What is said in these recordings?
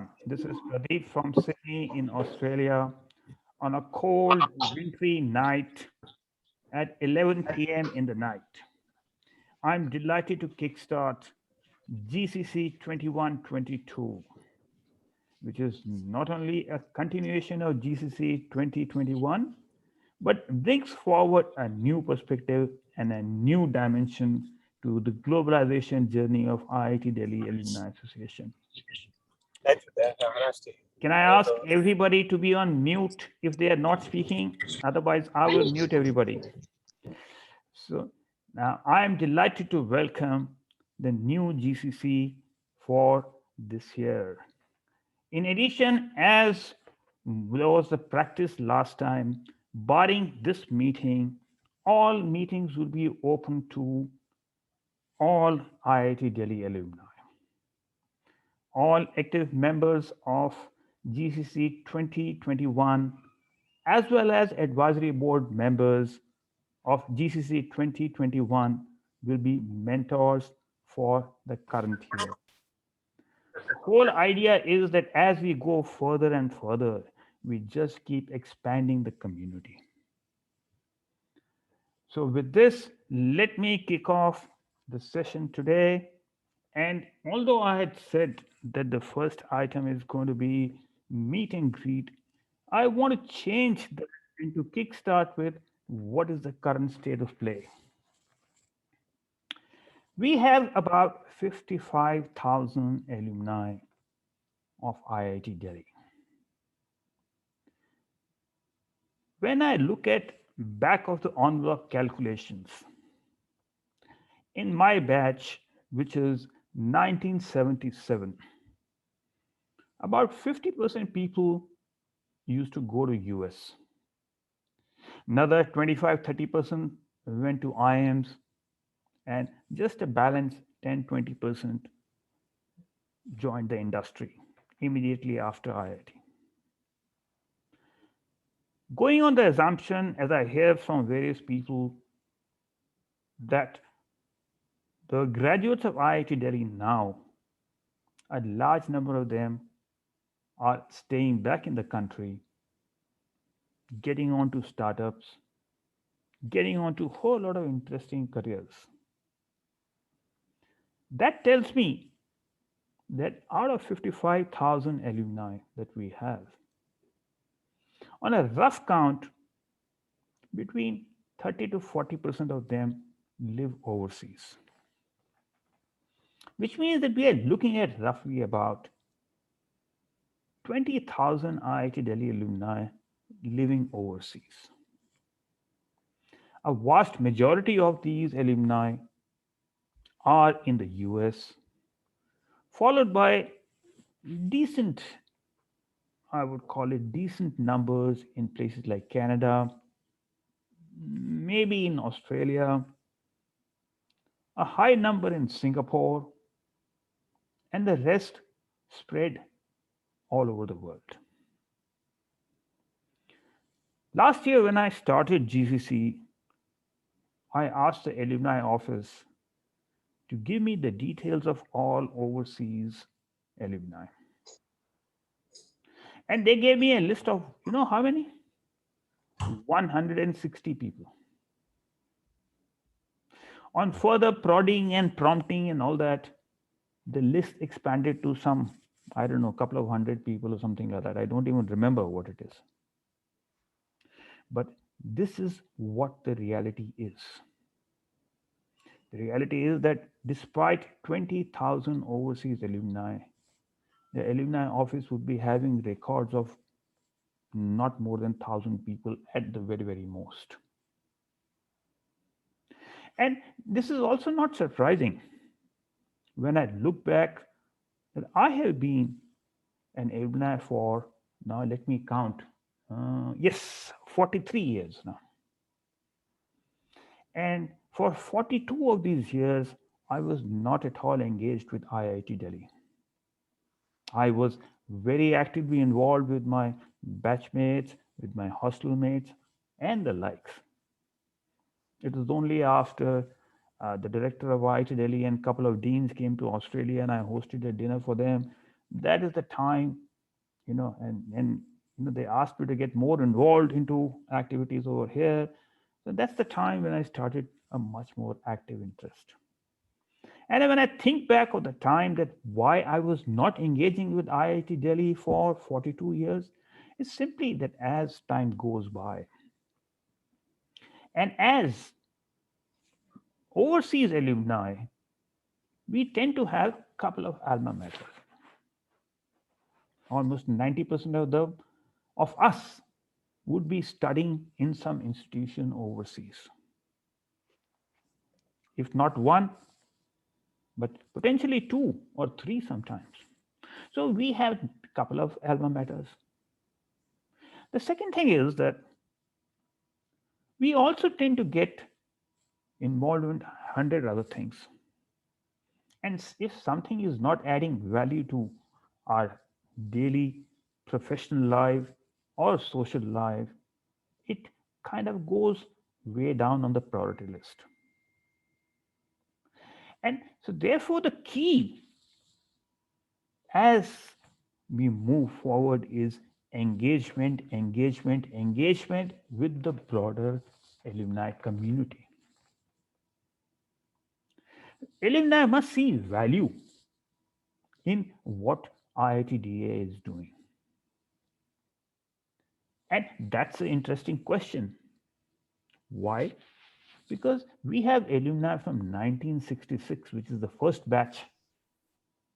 everyone. This is Pradeep from Sydney in Australia on a cold, wintry night at 11 p.m. in the night. I'm delighted to kickstart GCC 2122, which is not only a continuation of GCC 2021, but brings forward a new perspective and a new dimension to the globalization journey of IIT Delhi Alumni Association. Can I ask everybody to be on mute if they are not speaking? Otherwise, I will mute everybody. So now I am delighted to welcome the new GCC for this year. In addition, as was the practice last time, barring this meeting, all meetings will be open to all IIT Delhi alumni. All active members of GCC 2021, as well as advisory board members of GCC 2021, will be mentors for the current year. The whole idea is that as we go further and further, we just keep expanding the community. So, with this, let me kick off the session today. And although I had said that the first item is going to be meet and greet, I want to change that and to kickstart with what is the current state of play. We have about 55,000 alumni of IIT Delhi. When I look at back of the envelope calculations, in my batch, which is 1977, about 50% people used to go to US. Another 25-30% went to IIMs, and just a balance 10-20% joined the industry immediately after IIT. Going on the assumption, as I hear from various people, that the graduates of IIT Delhi now, a large number of them are staying back in the country, getting onto startups, getting onto a whole lot of interesting careers. That tells me that out of 55,000 alumni that we have, on a rough count, between 30 to 40% of them live overseas, which means that we are looking at roughly about 20,000 IIT Delhi alumni living overseas. A vast majority of these alumni are in the US, followed by decent, I would call it decent numbers in places like Canada, maybe in Australia, a high number in Singapore, and the rest spread all over the world. Last year, when I started GCC, I asked the alumni office to give me the details of all overseas alumni. And they gave me a list of, you know how many? 160 people. On further prodding and prompting and all that, the list expanded to some, I don't know, a couple of hundred people or something like that. I don't even remember what it is. But this is what the reality is. The reality is that despite 20,000 overseas alumni, the alumni office would be having records of not more than 1,000 people at the very, very most. And this is also not surprising. When I look back, that I have been an alumni for, now let me count, 43 years now. And for 42 of these years, I was not at all engaged with IIT Delhi. I was very actively involved with my batchmates, with my hostel mates, and the likes. It was only after the director of IIT Delhi and a couple of deans came to Australia and I hosted a dinner for them that is the time, they asked me to get more involved into activities over here. So that's the time when I started a much more active interest. And when I think back of the time that why I was not engaging with IIT Delhi for 42 years, it's simply that as time goes by, and as overseas alumni, we tend to have a couple of alma mater. Almost 90% of us would be studying in some institution overseas. If not one, but potentially two or three sometimes. So we have a couple of alma maters. The second thing is that we also tend to get involved in 100 other things. And if something is not adding value to our daily professional life or social life, it kind of goes way down on the priority list. And so, therefore, the key as we move forward is engagement, engagement, engagement with the broader alumni community. Alumni must see value in what IITDA is doing. And that's an interesting question. Why? Because we have alumni from 1966, which is the first batch.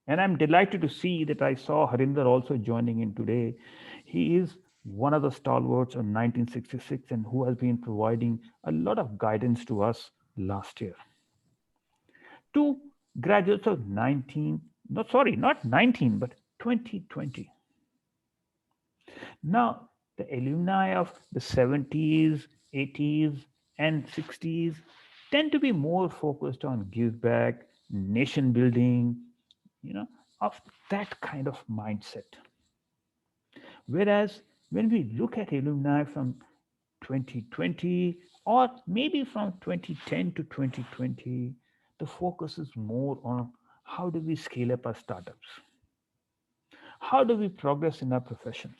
And I'm delighted to see that I saw Harinder also joining in today. He is one of the stalwarts of 1966 and who has been providing a lot of guidance to us last year. Two graduates of 19, not 19, but 2020. Now, the alumni of the 70s, 80s, and 60s tend to be more focused on give back, nation building, of that kind of mindset. Whereas when we look at alumni from 2020 or maybe from 2010 to 2020, the focus is more on how do we scale up our startups? How do we progress in our professions?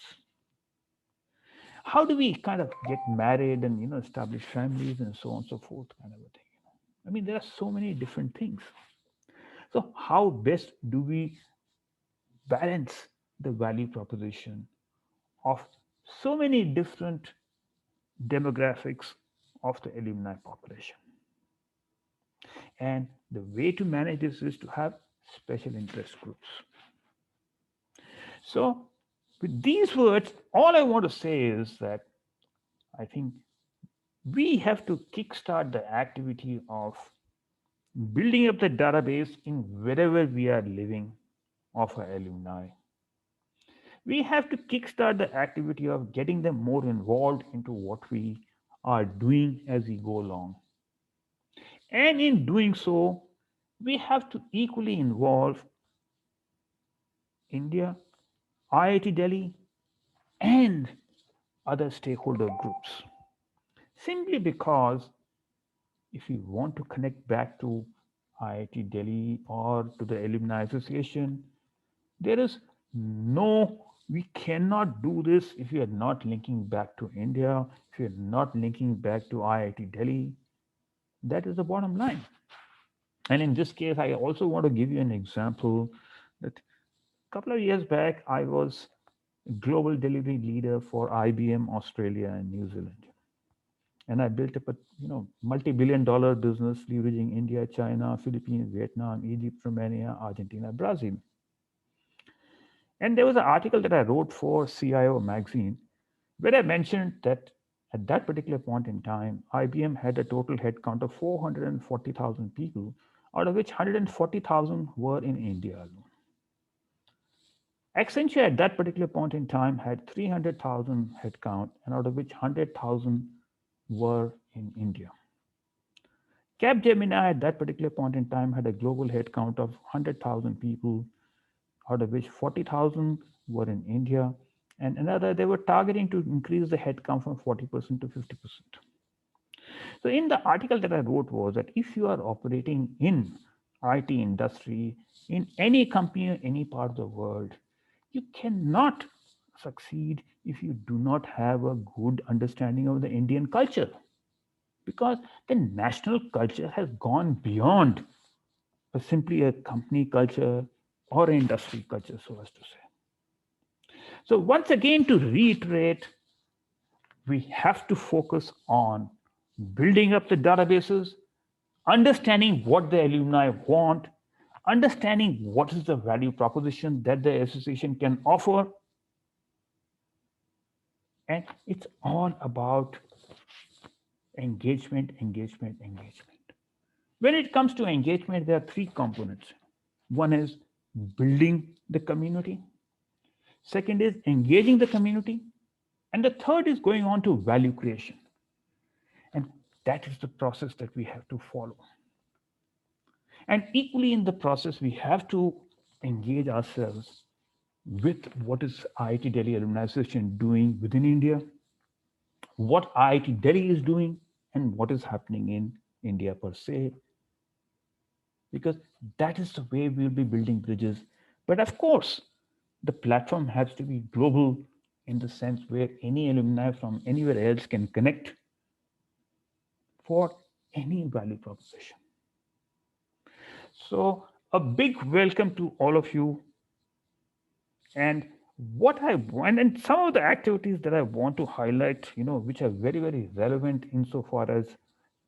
How do we kind of get married and establish families and so on and so forth, kind of a thing? I mean, there are so many different things. So how best do we balance the value proposition of so many different demographics of the alumni population? And the way to manage this is to have special interest groups. So, with these words, all I want to say is that I think we have to kickstart the activity of building up the database in wherever we are living of our alumni. We have to kickstart the activity of getting them more involved into what we are doing as we go along. And in doing so, we have to equally involve India, IIT Delhi, and other stakeholder groups. Simply because if we want to connect back to IIT Delhi or to the Alumni Association, there is we cannot do this if we are not linking back to India, if we are not linking back to IIT Delhi. That is the bottom line. And in this case, I also want to give you an example that a couple of years back, I was global delivery leader for IBM Australia and New Zealand. And I built up a multi-billion-dollar business leveraging India, China, Philippines, Vietnam, Egypt, Romania, Argentina, Brazil. And there was an article that I wrote for CIO magazine where I mentioned that at that particular point in time, IBM had a total headcount of 440,000 people, out of which 140,000 were in India alone. Accenture at that particular point in time had 300,000 headcount, and out of which 100,000 were in India. Capgemini at that particular point in time had a global headcount of 100,000 people, out of which 40,000 were in India, and they were targeting to increase the headcount from 40% to 50%. So in the article that I wrote was that if you are operating in IT industry, in any company, in any part of the world, You cannot succeed if you do not have a good understanding of the Indian culture, because the national culture has gone beyond simply a company culture or an industry culture, so as to say. So, once again, to reiterate, we have to focus on building up the databases, understanding what the alumni want, understanding what is the value proposition that the association can offer. And it's all about engagement, engagement, engagement. When it comes to engagement, there are three components. One is building the community, second is engaging the community, and the third is going on to value creation. And that is the process that we have to follow. And equally in the process, we have to engage ourselves with what is IIT Delhi Alumni Association doing within India, what IIT Delhi is doing, and what is happening in India per se, because that is the way we'll be building bridges. But of course, the platform has to be global in the sense where any alumni from anywhere else can connect for any value proposition. So, a big welcome to all of you. And what I want, and some of the activities that I want to highlight, which are very, very relevant insofar as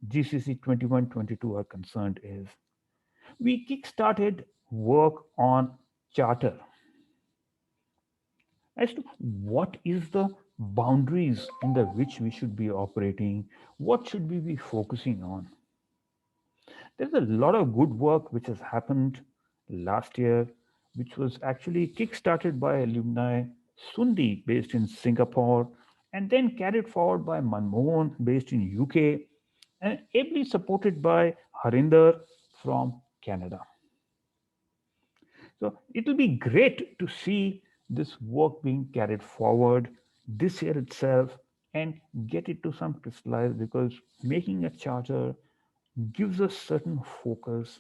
GCC 21-22 are concerned, is we kick-started work on charter as to what is the boundaries in the which we should be operating, what should we be focusing on. There's a lot of good work which has happened last year, which was actually kick-started by alumni Sundi based in Singapore, and then carried forward by Manmohan based in UK, and ably supported by Harinder from Canada. So it will be great to see this work being carried forward this year itself and get it to some crystallize, because making a charter gives us certain focus,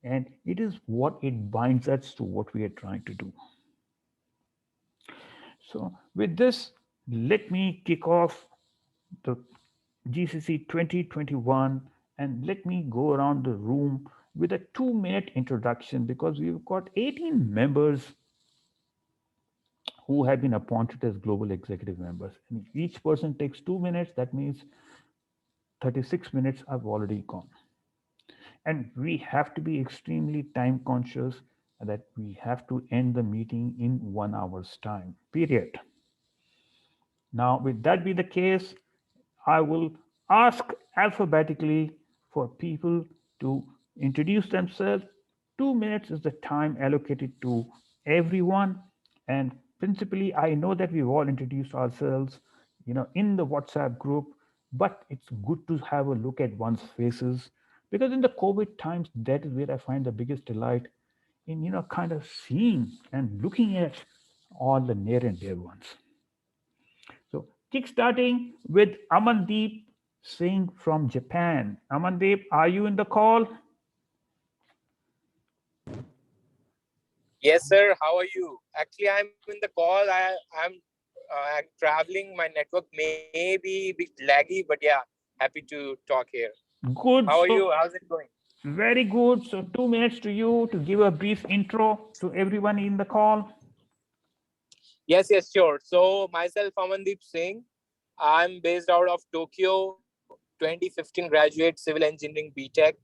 and it is what it binds us to what we are trying to do. So, with this, let me kick off the GCC 2021 and let me go around the room with a 2-minute introduction, because we've got 18 members who have been appointed as global executive members. And each person takes 2 minutes, that means 36 minutes have already gone. And we have to be extremely time conscious that we have to end the meeting in 1 hour's time, period. Now, with that be the case, I will ask alphabetically for people to introduce themselves. 2 minutes is the time allocated to everyone. And principally, I know that we've all introduced ourselves, in the WhatsApp group, but it's good to have a look at one's faces, because in the COVID times, that is where I find the biggest delight in, kind of seeing and looking at all the near and dear ones. So, kickstarting with Amandeep Singh from Japan. Amandeep, are you in the call? Yes, sir. How are you? Actually, I'm in the call. I'm traveling. My network may be a bit laggy, but yeah, happy to talk here. Good. How are you? So, How's it going? very good. So, 2 minutes to you to give a brief intro to everyone in the call. Yes, sure. So, myself, Amandeep Singh. I'm based out of Tokyo, 2015 graduate, civil engineering BTech,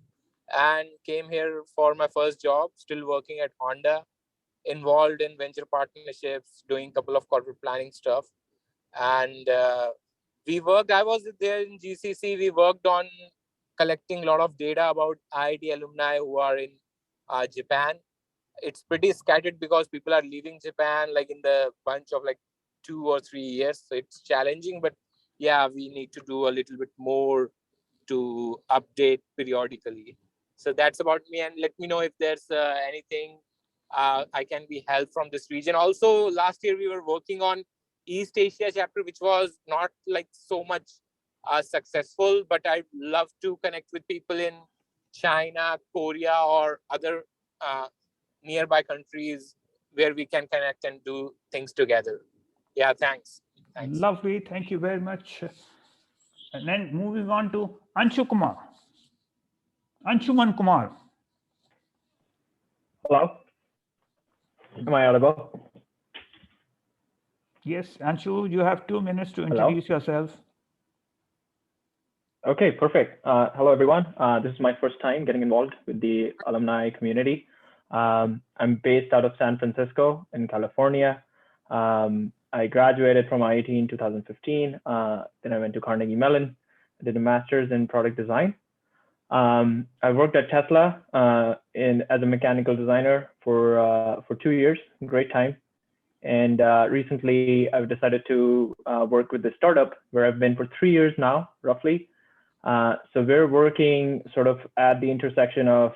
and came here for my first job, still working at Honda, involved in venture partnerships, doing a couple of corporate planning stuff. And I was there in GCC. We worked on collecting a lot of data about IIT alumni who are in Japan. It's pretty scattered because people are leaving Japan like in the bunch of like 2 or 3 years. So it's challenging, but yeah, we need to do a little bit more to update periodically. So that's about me. And let me know if there's anything I can be helped from this region. Also, last year we were working on East Asia chapter, which was not like so much successful, but I'd love to connect with people in China, Korea, or other uh, nearby countries where we can connect and do things together. Yeah, thanks. Lovely. Thank you very much. And then moving on to Anshuman Kumar. Hello? Am I audible? Yes, Anshu, you have 2 minutes to Hello? introduce yourself. Okay, perfect. Hello, everyone. This is my first time getting involved with the alumni community. I'm based out of San Francisco in California. I graduated from IIT in 2015. Then I went to Carnegie Mellon. I did a master's in product design. I worked at Tesla as a mechanical designer for 2 years. Great time. And recently, I've decided to work with this startup where I've been for 3 years now, roughly. So we're working sort of at the intersection of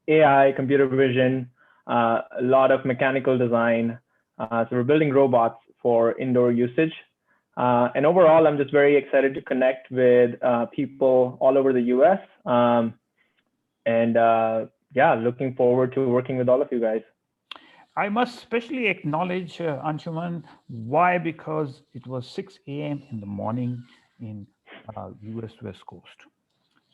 AI, computer vision, a lot of mechanical design. So we're building robots for indoor usage. And overall, I'm just very excited to connect with people all over the US. Yeah, looking forward to working with all of you guys. I must especially acknowledge Anshuman. Why? Because it was 6 a.m. in the morning in US West Coast.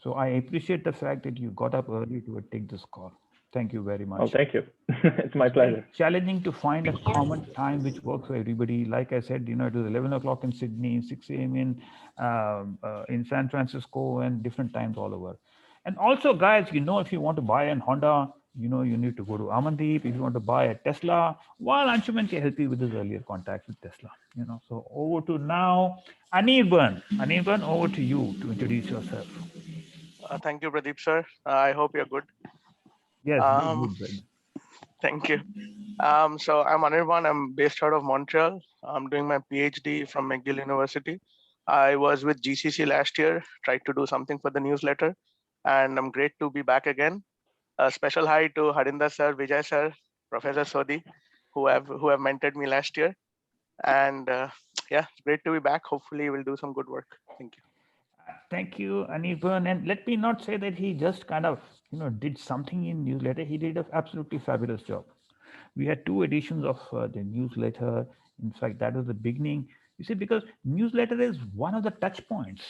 So I appreciate the fact that you got up early to take this call. Thank you very much. Oh, thank you. It's my pleasure. Challenging to find a common time which works for everybody. Like I said, it was 11 o'clock in Sydney, 6 a.m. in San Francisco, and different times all over. And also, guys, if you want to buy an Honda, you need to go to Amandeep. If you want to buy a Tesla, well, Anshuman can help you with his earlier contacts with Tesla. So over to now, Anirban. Anirban, over to you to introduce yourself. Thank you, Pradeep, sir. I hope you're good. Yes, good. Thank you. So I'm Anirban. I'm based out of Montreal. I'm doing my PhD from McGill University. I was with GCC last year, tried to do something for the newsletter, and I'm great to be back again. A special hi to Harinder sir, Vijay sir, Professor Sodhi, who have mentored me last year. And yeah, it's great to be back. Hopefully we'll do some good work. Thank you. Thank you, Anirban. And let me not say that he just kind of, did something in newsletter. He did an absolutely fabulous job. We had 2 editions of the newsletter. In fact, that was the beginning. You see, because newsletter is one of the touch points.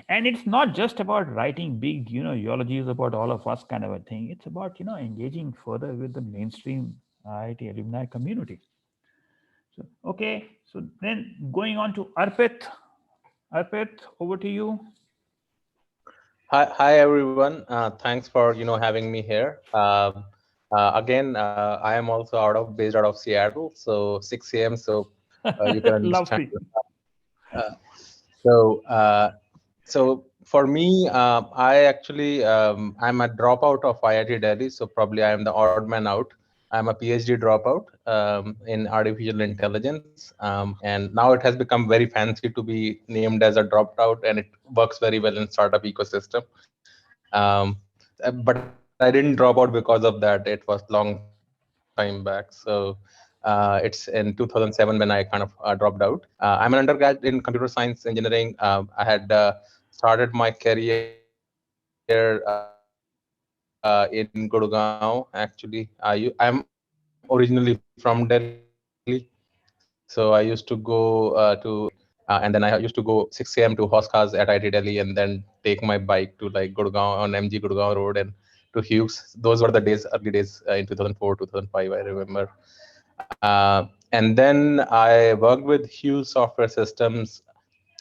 And it's not just about writing big, eulogies about all of us kind of a thing. It's about, engaging further with the mainstream IIT alumni community. So, okay. So then going on to Arpit. Arpit, over to you. Hi everyone. Thanks for having me here. Again, I am also based out of Seattle, so 6 a.m. So you can understand. So for me, I actually I'm a dropout of IIT Delhi, so probably I am the odd man out. I'm a PhD dropout in artificial intelligence, and now it has become very fancy to be named as a dropped out, and it works very well in startup ecosystem. But I didn't drop out because of that. It was long time back. So it's in 2007 when I kind of dropped out. I'm an undergrad in computer science engineering. I had started my career in Gurgaon. Actually, I'm originally from Delhi, so I used to go to and then I used to go 6 a.m. to Hoskas at IIT Delhi, and then take my bike to like Gurgaon on MG Gurgaon Road and to Hughes. Those were the days, early days in 2004, 2005, I remember. And then I worked with Hughes Software Systems.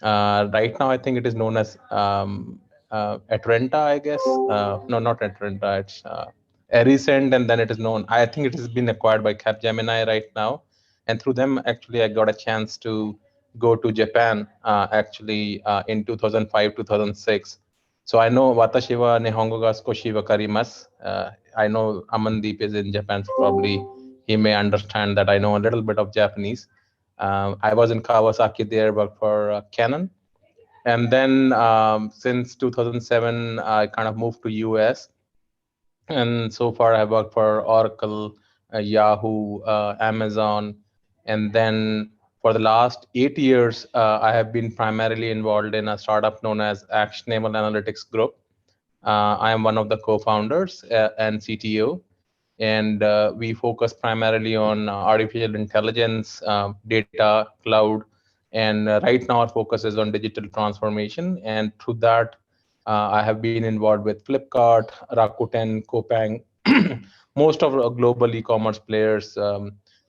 Right now, I think it is known as Atrenta, I guess. No, not Atrenta. It's Erisend, and then it is known. I think it has been acquired by Capgemini right now. And through them, actually, I got a chance to go to Japan in 2005, 2006. So I know Watashi wa Nihongo ga skoshi wakarimasu. I know Amandeep is in Japan, so probably he may understand that I know a little bit of Japanese. I was in Kawasaki there, worked for Canon. And then since 2007, I kind of moved to US. And so far, I worked for Oracle, Yahoo, Amazon. And then for the last 8 years, I have been primarily involved in a startup known as Actionable Analytics Group. I am one of the co-founders and CTO. and we focus primarily on artificial intelligence, data, cloud, and right now our focus is on digital transformation. And through that, I have been involved with Flipkart, Rakuten, Coupang, most of global e-commerce players,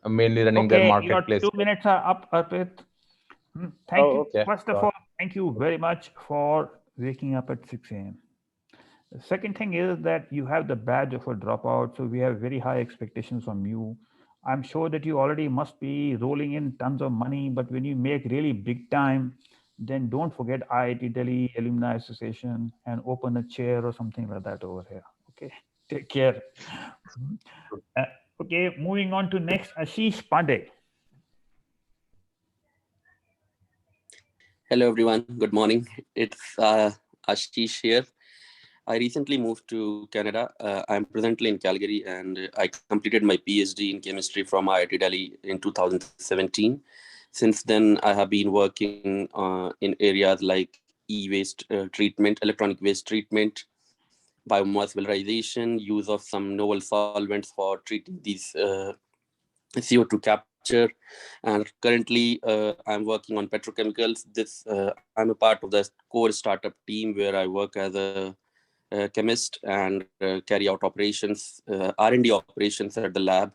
mainly running their Okay, your marketplace. 2 minutes are up, Arpit. Thank you. Okay. First of all, thank you very much for waking up at 6 a.m. The second thing is that you have the badge of a dropout, so we have very high expectations from you. I'm sure that you already must be rolling in tons of money, but when you make really big time, then don't forget IIT Delhi Alumni Association and open a chair or something like that over here. Okay, take care. Uh, okay, moving on to next, Ashish Pandey. Hello, everyone. Good morning. It's Ashish here. I recently moved to Canada. I'm presently in Calgary, and I completed my PhD in chemistry from IIT Delhi in 2017. Since then, I have been working in areas like e-waste treatment, electronic waste treatment, biomass valorization, use of some novel solvents for treating these CO2 capture, and currently I'm working on petrochemicals. I'm a part of the core startup team where I work as a chemist and carry out operations, R&D operations at the lab,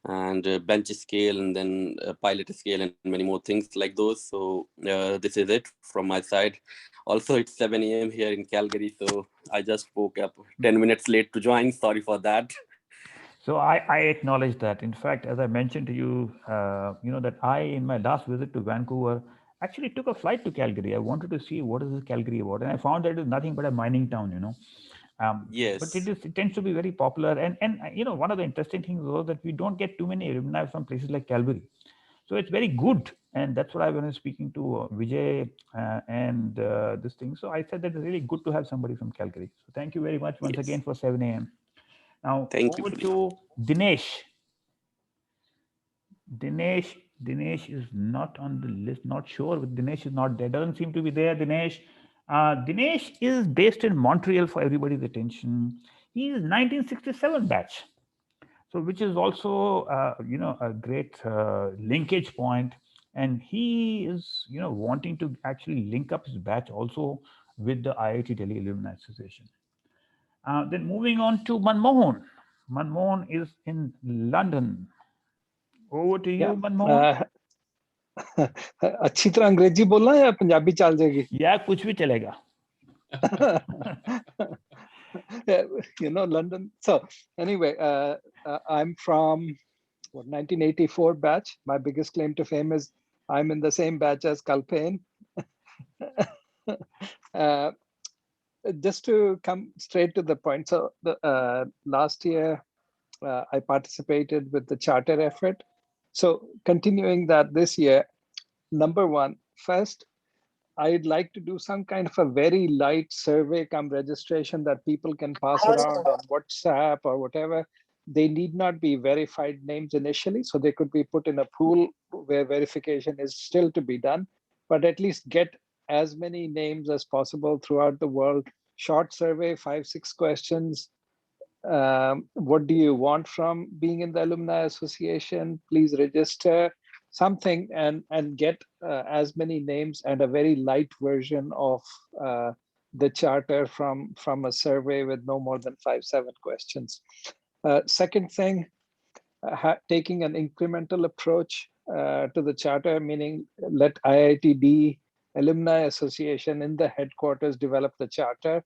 and bench scale, and then pilot scale, and many more things like those. So this is it from my side. Also, it's 7 a.m. here in Calgary, so I just woke up 10 minutes late to join. Sorry for that. So I acknowledge that. In fact, as I mentioned to you, that I, in my last visit to Vancouver, actually took a flight to Calgary. I wanted to see what is this Calgary about, and I found that it is nothing but a mining town. But Yes. it tends to be very popular. And one of the interesting things was that we don't get too many alumni from places like Calgary. So it's very good. And that's what I was speaking to Vijay and this thing. So I said that it's really good to have somebody from Calgary. So thank you very much once Yes. again for 7 a.m. Now Thank you, over Pradeep. to Dinesh. Dinesh is not on the list. Not sure, but Dinesh is not there. Doesn't seem to be there. Dinesh. Dinesh is based in Montreal for everybody's attention. He is 1967 batch, so which is also a great linkage point. And he is wanting to actually link up his batch also with the IIT Delhi Alumni Association. Then moving on to Manmohan. Manmohan is in London. Over to you, Manmohan. अच्छी तरह अंग्रेजी बोलना या पंजाबी चल जाएगी या कुछ भी चलेगा. London. So anyway, I'm from 1984 batch. My biggest claim to fame is I'm in the same batch as Kalpain. Just to come straight to the point. So last year, I participated with the charter effort. So continuing that this year, number one, first, I'd like to do some kind of a very light survey come registration that people can pass around on WhatsApp or whatever. They need not be verified names initially, so they could be put in a pool where verification is still to be done, but at least get as many names as possible throughout the world. Short survey, 5-6 questions. What do you want from being in the Alumni Association? Please register something and get as many names, and a very light version of the charter from a survey with no more than 5-7 questions. Second thing, taking an incremental approach to the charter, meaning let IITD Alumni Association in the headquarters develop the charter.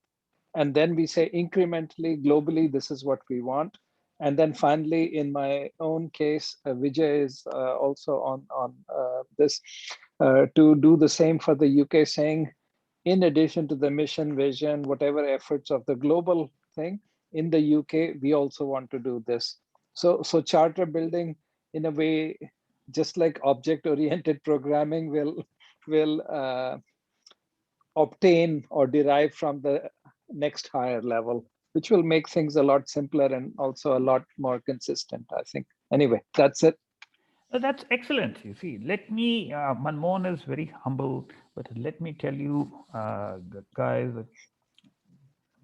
And then we say incrementally, globally, this is what we want. And then finally, in my own case, Vijay is also on this to do the same for the UK, saying, in addition to the mission, vision, whatever efforts of the global thing, in the UK, we also want to do this. So charter building, in a way, just like object-oriented programming will obtain or derive from the next higher level, which will make things a lot simpler and also a lot more consistent, I think. Anyway, that's it. That's excellent. You see, let me, Manmohan is very humble, but let me tell you, guys, that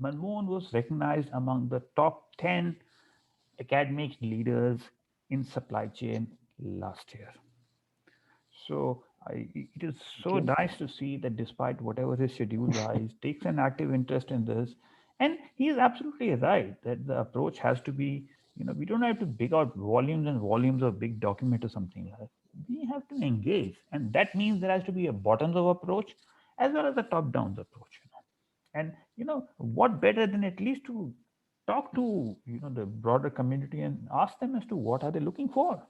Manmohan was recognized among the top 10 academic leaders in supply chain last year. So it is so nice to see that despite whatever his schedules are, he takes an active interest in this. And he is absolutely right that the approach has to be, we don't have to big out volumes and volumes of big document or something like that. We have to engage. And that means there has to be a bottoms up approach as well as a top down approach. And what better than at least to talk to the broader community and ask them as to what are they looking for.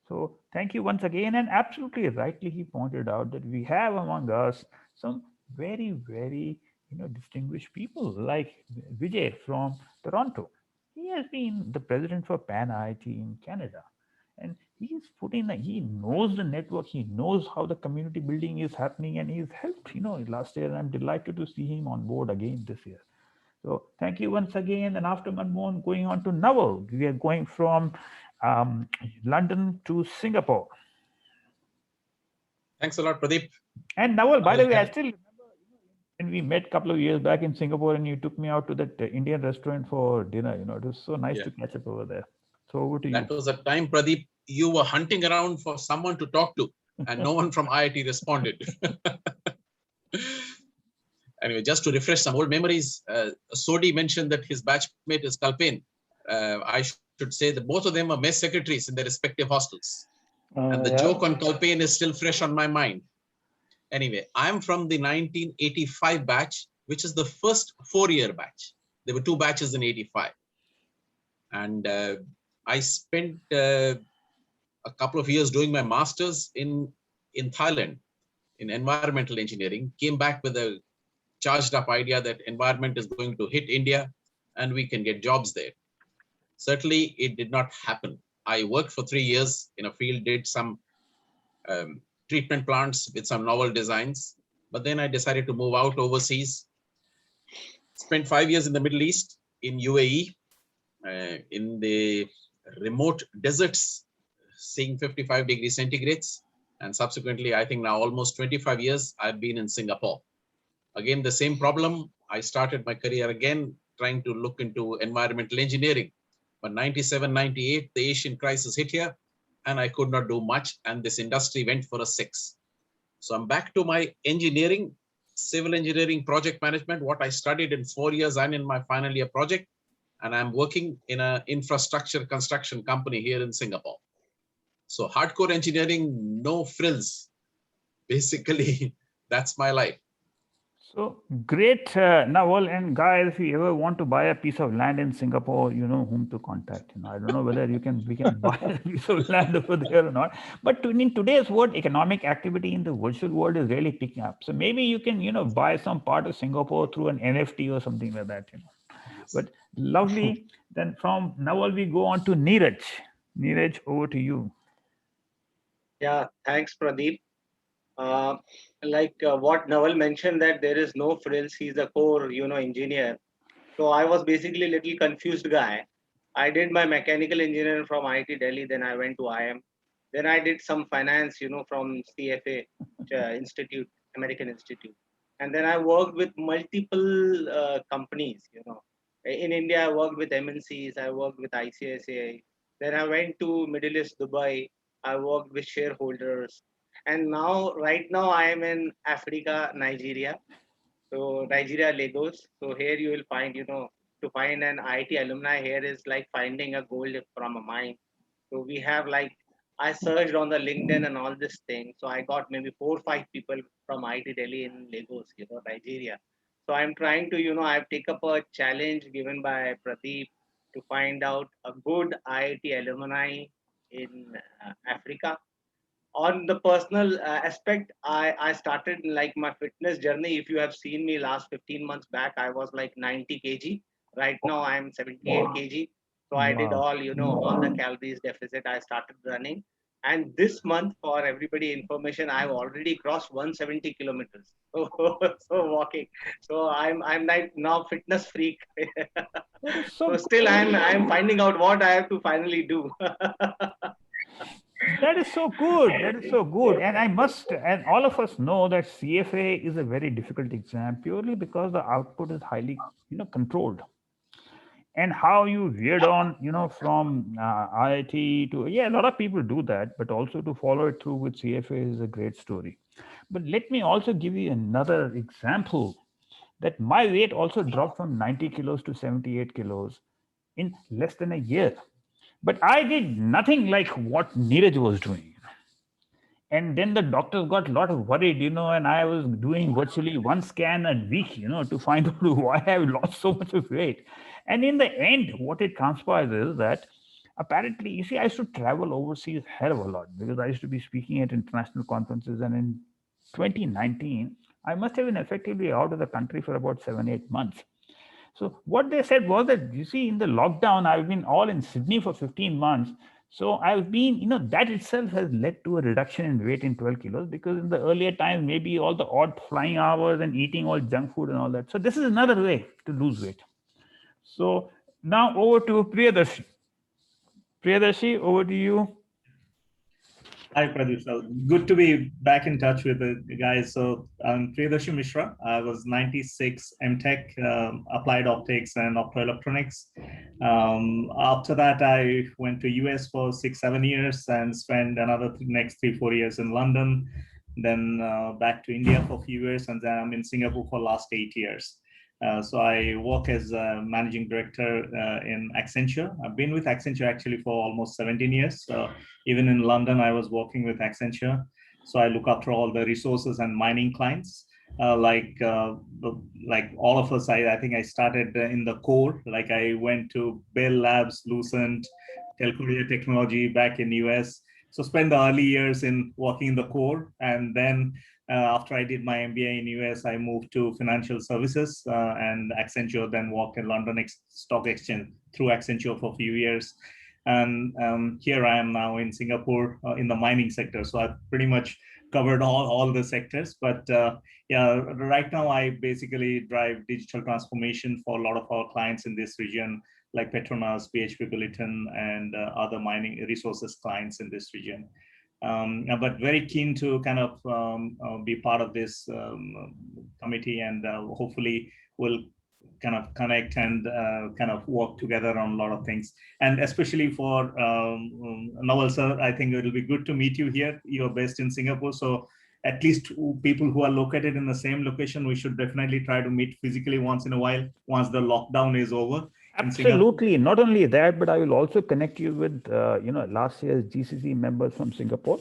So thank you once again. And absolutely rightly, he pointed out that we have among us some very, very, distinguished people like Vijay from Toronto. He has been the president for Pan IIT in Canada. And he's put in, he knows the network, he knows how the community building is happening, and he's helped, last year. And I'm delighted to see him on board again this year. So thank you once again. And after Manmohan, going on to Naval, we are going from London to Singapore. Thanks a lot, Pradeep. And Naval, by the way, I still remember when we met a couple of years back in Singapore, and you took me out to that Indian restaurant for dinner. It was so nice to catch up over there. So over to you. That was a time, Pradeep, you were hunting around for someone to talk to, and no one from IIT responded. Anyway, just to refresh some old memories, Sodi mentioned that his batchmate is Kalpen. I should say that both of them are mess secretaries in their respective hostels. And the joke on Kalpen is still fresh on my mind. Anyway, I'm from the 1985 batch, which is the first 4-year batch. There were 2 batches in 85. And I spent a couple of years doing my master's in Thailand in environmental engineering, came back with a charged up idea that environment is going to hit India and we can get jobs there. Certainly, it did not happen. I worked for 3 years in a field, did some treatment plants with some novel designs, but then I decided to move out overseas. Spent 5 years in the Middle East, in UAE, in the remote deserts, seeing 55 degrees centigrades. And subsequently, I think now almost 25 years, I've been in Singapore. Again, the same problem. I started my career again, trying to look into environmental engineering. But 97, 98, the Asian crisis hit here, and I could not do much. And this industry went for a 6. So I'm back to my engineering, civil engineering, project management, what I studied in 4 years and in my final year project. And I'm working in an infrastructure construction company here in Singapore. So hardcore engineering, no frills. Basically, that's my life. So great, Naval. And guys, if you ever want to buy a piece of land in Singapore, you know whom to contact. I don't know whether we can buy a piece of land over there or not. But in today's world, economic activity in the virtual world is really picking up. So maybe you can, buy some part of Singapore through an NFT or something like that. But lovely. Then from Naval, we go on to Neeraj. Neeraj, over to you. Yeah, thanks, Pradeep. What Naval mentioned, that there is no frills, he's a core, engineer. So I was basically a little confused guy. I did my mechanical engineering from IIT Delhi, then I went to IIM. Then I did some finance, from CFA Institute, American Institute. And then I worked with multiple companies, In India, I worked with MNCs, I worked with ICICI. Then I went to Middle East, Dubai. I worked with shareholders. And right now, I am in Africa, Nigeria. So Nigeria, Lagos. So here you will find, to find an IIT alumni here is like finding a gold from a mine. So we have I searched on the LinkedIn and all this thing. So I got maybe 4 or 5 people from IIT Delhi in Lagos, Nigeria. So I'm trying to, I've taken up a challenge given by Pradeep to find out a good IIT alumni in Africa. On the personal aspect, I started my fitness journey. If you have seen me last 15 months back, I was 90 kg. Right now, I'm 78 kg. So I did all, all the calories deficit. I started running. And this month, for everybody information, I've already crossed 170 kilometers. So walking. So I'm now fitness freak. So still I'm finding out what I have to finally do. That is so good. That is so good. And and all of us know that CFA is a very difficult exam purely because the output is highly, controlled. and how you veered on, from IIT to, yeah, a lot of people do that, but also to follow it through with CFA is a great story. But let me also give you another example that my weight also dropped from 90 kilos to 78 kilos in less than a year. But I did nothing like what Neeraj was doing. And then the doctors got a lot of worried, and I was doing virtually one scan a week, to find out why I've lost so much of weight. And in the end, what it transpires is that apparently, you see, I used to travel overseas hell of a lot because I used to be speaking at international conferences. And in 2019, I must have been effectively out of the country for about 7-8 months. So what they said was that, you see, in the lockdown, I've been all in Sydney for 15 months. So I've been, that itself has led to a reduction in weight in 12 kilos, because in the earlier times, maybe all the odd flying hours and eating all junk food and all that. So this is another way to lose weight. So now over to Priyadarshi. Priyadarshi, over to you. Hi, Pradeep. So good to be back in touch with the guys. So I'm Priyadarshi Mishra. I was 96 MTech, applied optics and optoelectronics. After that, I went to US for 6-7 years and spent another next 3-4 years in London. Then back to India for a few years, and then I'm in Singapore for the last 8 years. So I work as a managing director in Accenture. I've been with Accenture actually for almost 17 years. Even in London, I was working with Accenture. So I look after all the resources and mining clients. Like all of us, I think I started in the core. Like I went to Bell Labs, Lucent, Telcoria Technology back in US. So spent the early years in working in the core, and then after I did my MBA in US, I moved to financial services and Accenture, then worked in London Stock Exchange through Accenture for a few years. And here I am now in Singapore in the mining sector. So I've pretty much covered all the sectors. But yeah, right now I basically drive digital transformation for a lot of our clients in this region, like Petronas, BHP Billiton, and other mining resources clients in this region. But very keen to kind of be part of this committee, and hopefully we'll kind of connect and kind of work together on a lot of things. And especially for Nawal sir, I think it will be good to meet you here. You're based in Singapore, so at least people who are located in the same location, we should definitely try to meet physically once in a while, once the lockdown is over. Absolutely. Not only that, but I will also connect you with, last year's GCC members from Singapore,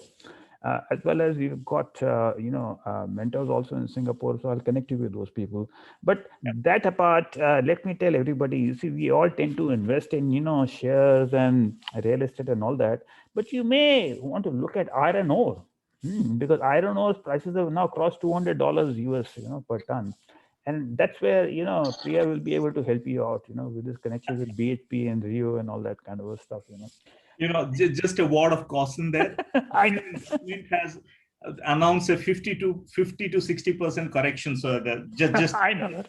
as well as we've got, mentors also in Singapore. So I'll connect you with those people. But that apart, let me tell everybody, you see, we all tend to invest in, shares and real estate and all that. But you may want to look at iron ore, because iron ore prices have now crossed $200 US, per ton. And that's where, Priya will be able to help you out, with this connection with BHP and Rio and all that kind of stuff, Just a word of caution there. It has announced a 50 to 60% correction. So that just I know.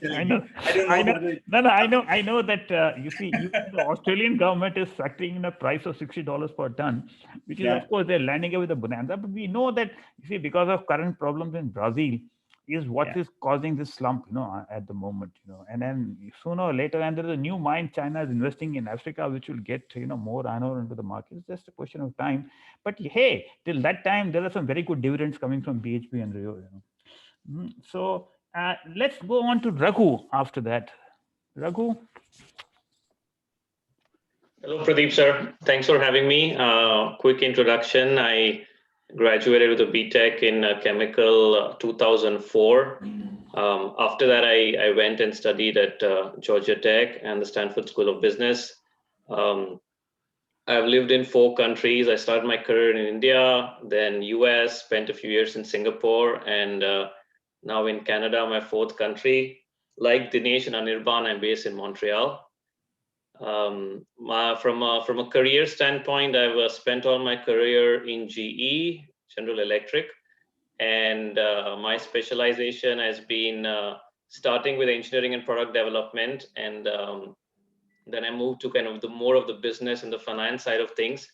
I know that, you see, even the Australian government is factoring in a price of $60 per ton, which is, of course, they're landing it with a bonanza. But we know that, you see, because of current problems in Brazil, is what is causing this slump, at the moment, and then sooner or later, and there's a new mine China is investing in Africa, which will get, more iron ore into the market. It's just a question of time. But hey, till that time, there are some very good dividends coming from BHP and Rio, So let's go on to Raghu after that. Raghu. Hello, Pradeep sir. Thanks for having me. Quick introduction. I graduated with a BTech in chemical 2004. After that, I went and studied at Georgia Tech and the Stanford School of Business. I've lived in 4 countries. I started my career in India, then US, spent a few years in Singapore, and now in Canada, my 4th country. Like Dinesh and Anirban, I'm based in Montreal. From a career standpoint, I've spent all my career in GE, General Electric, and my specialization has been starting with engineering and product development, and then I moved to kind of the more of the business and the finance side of things.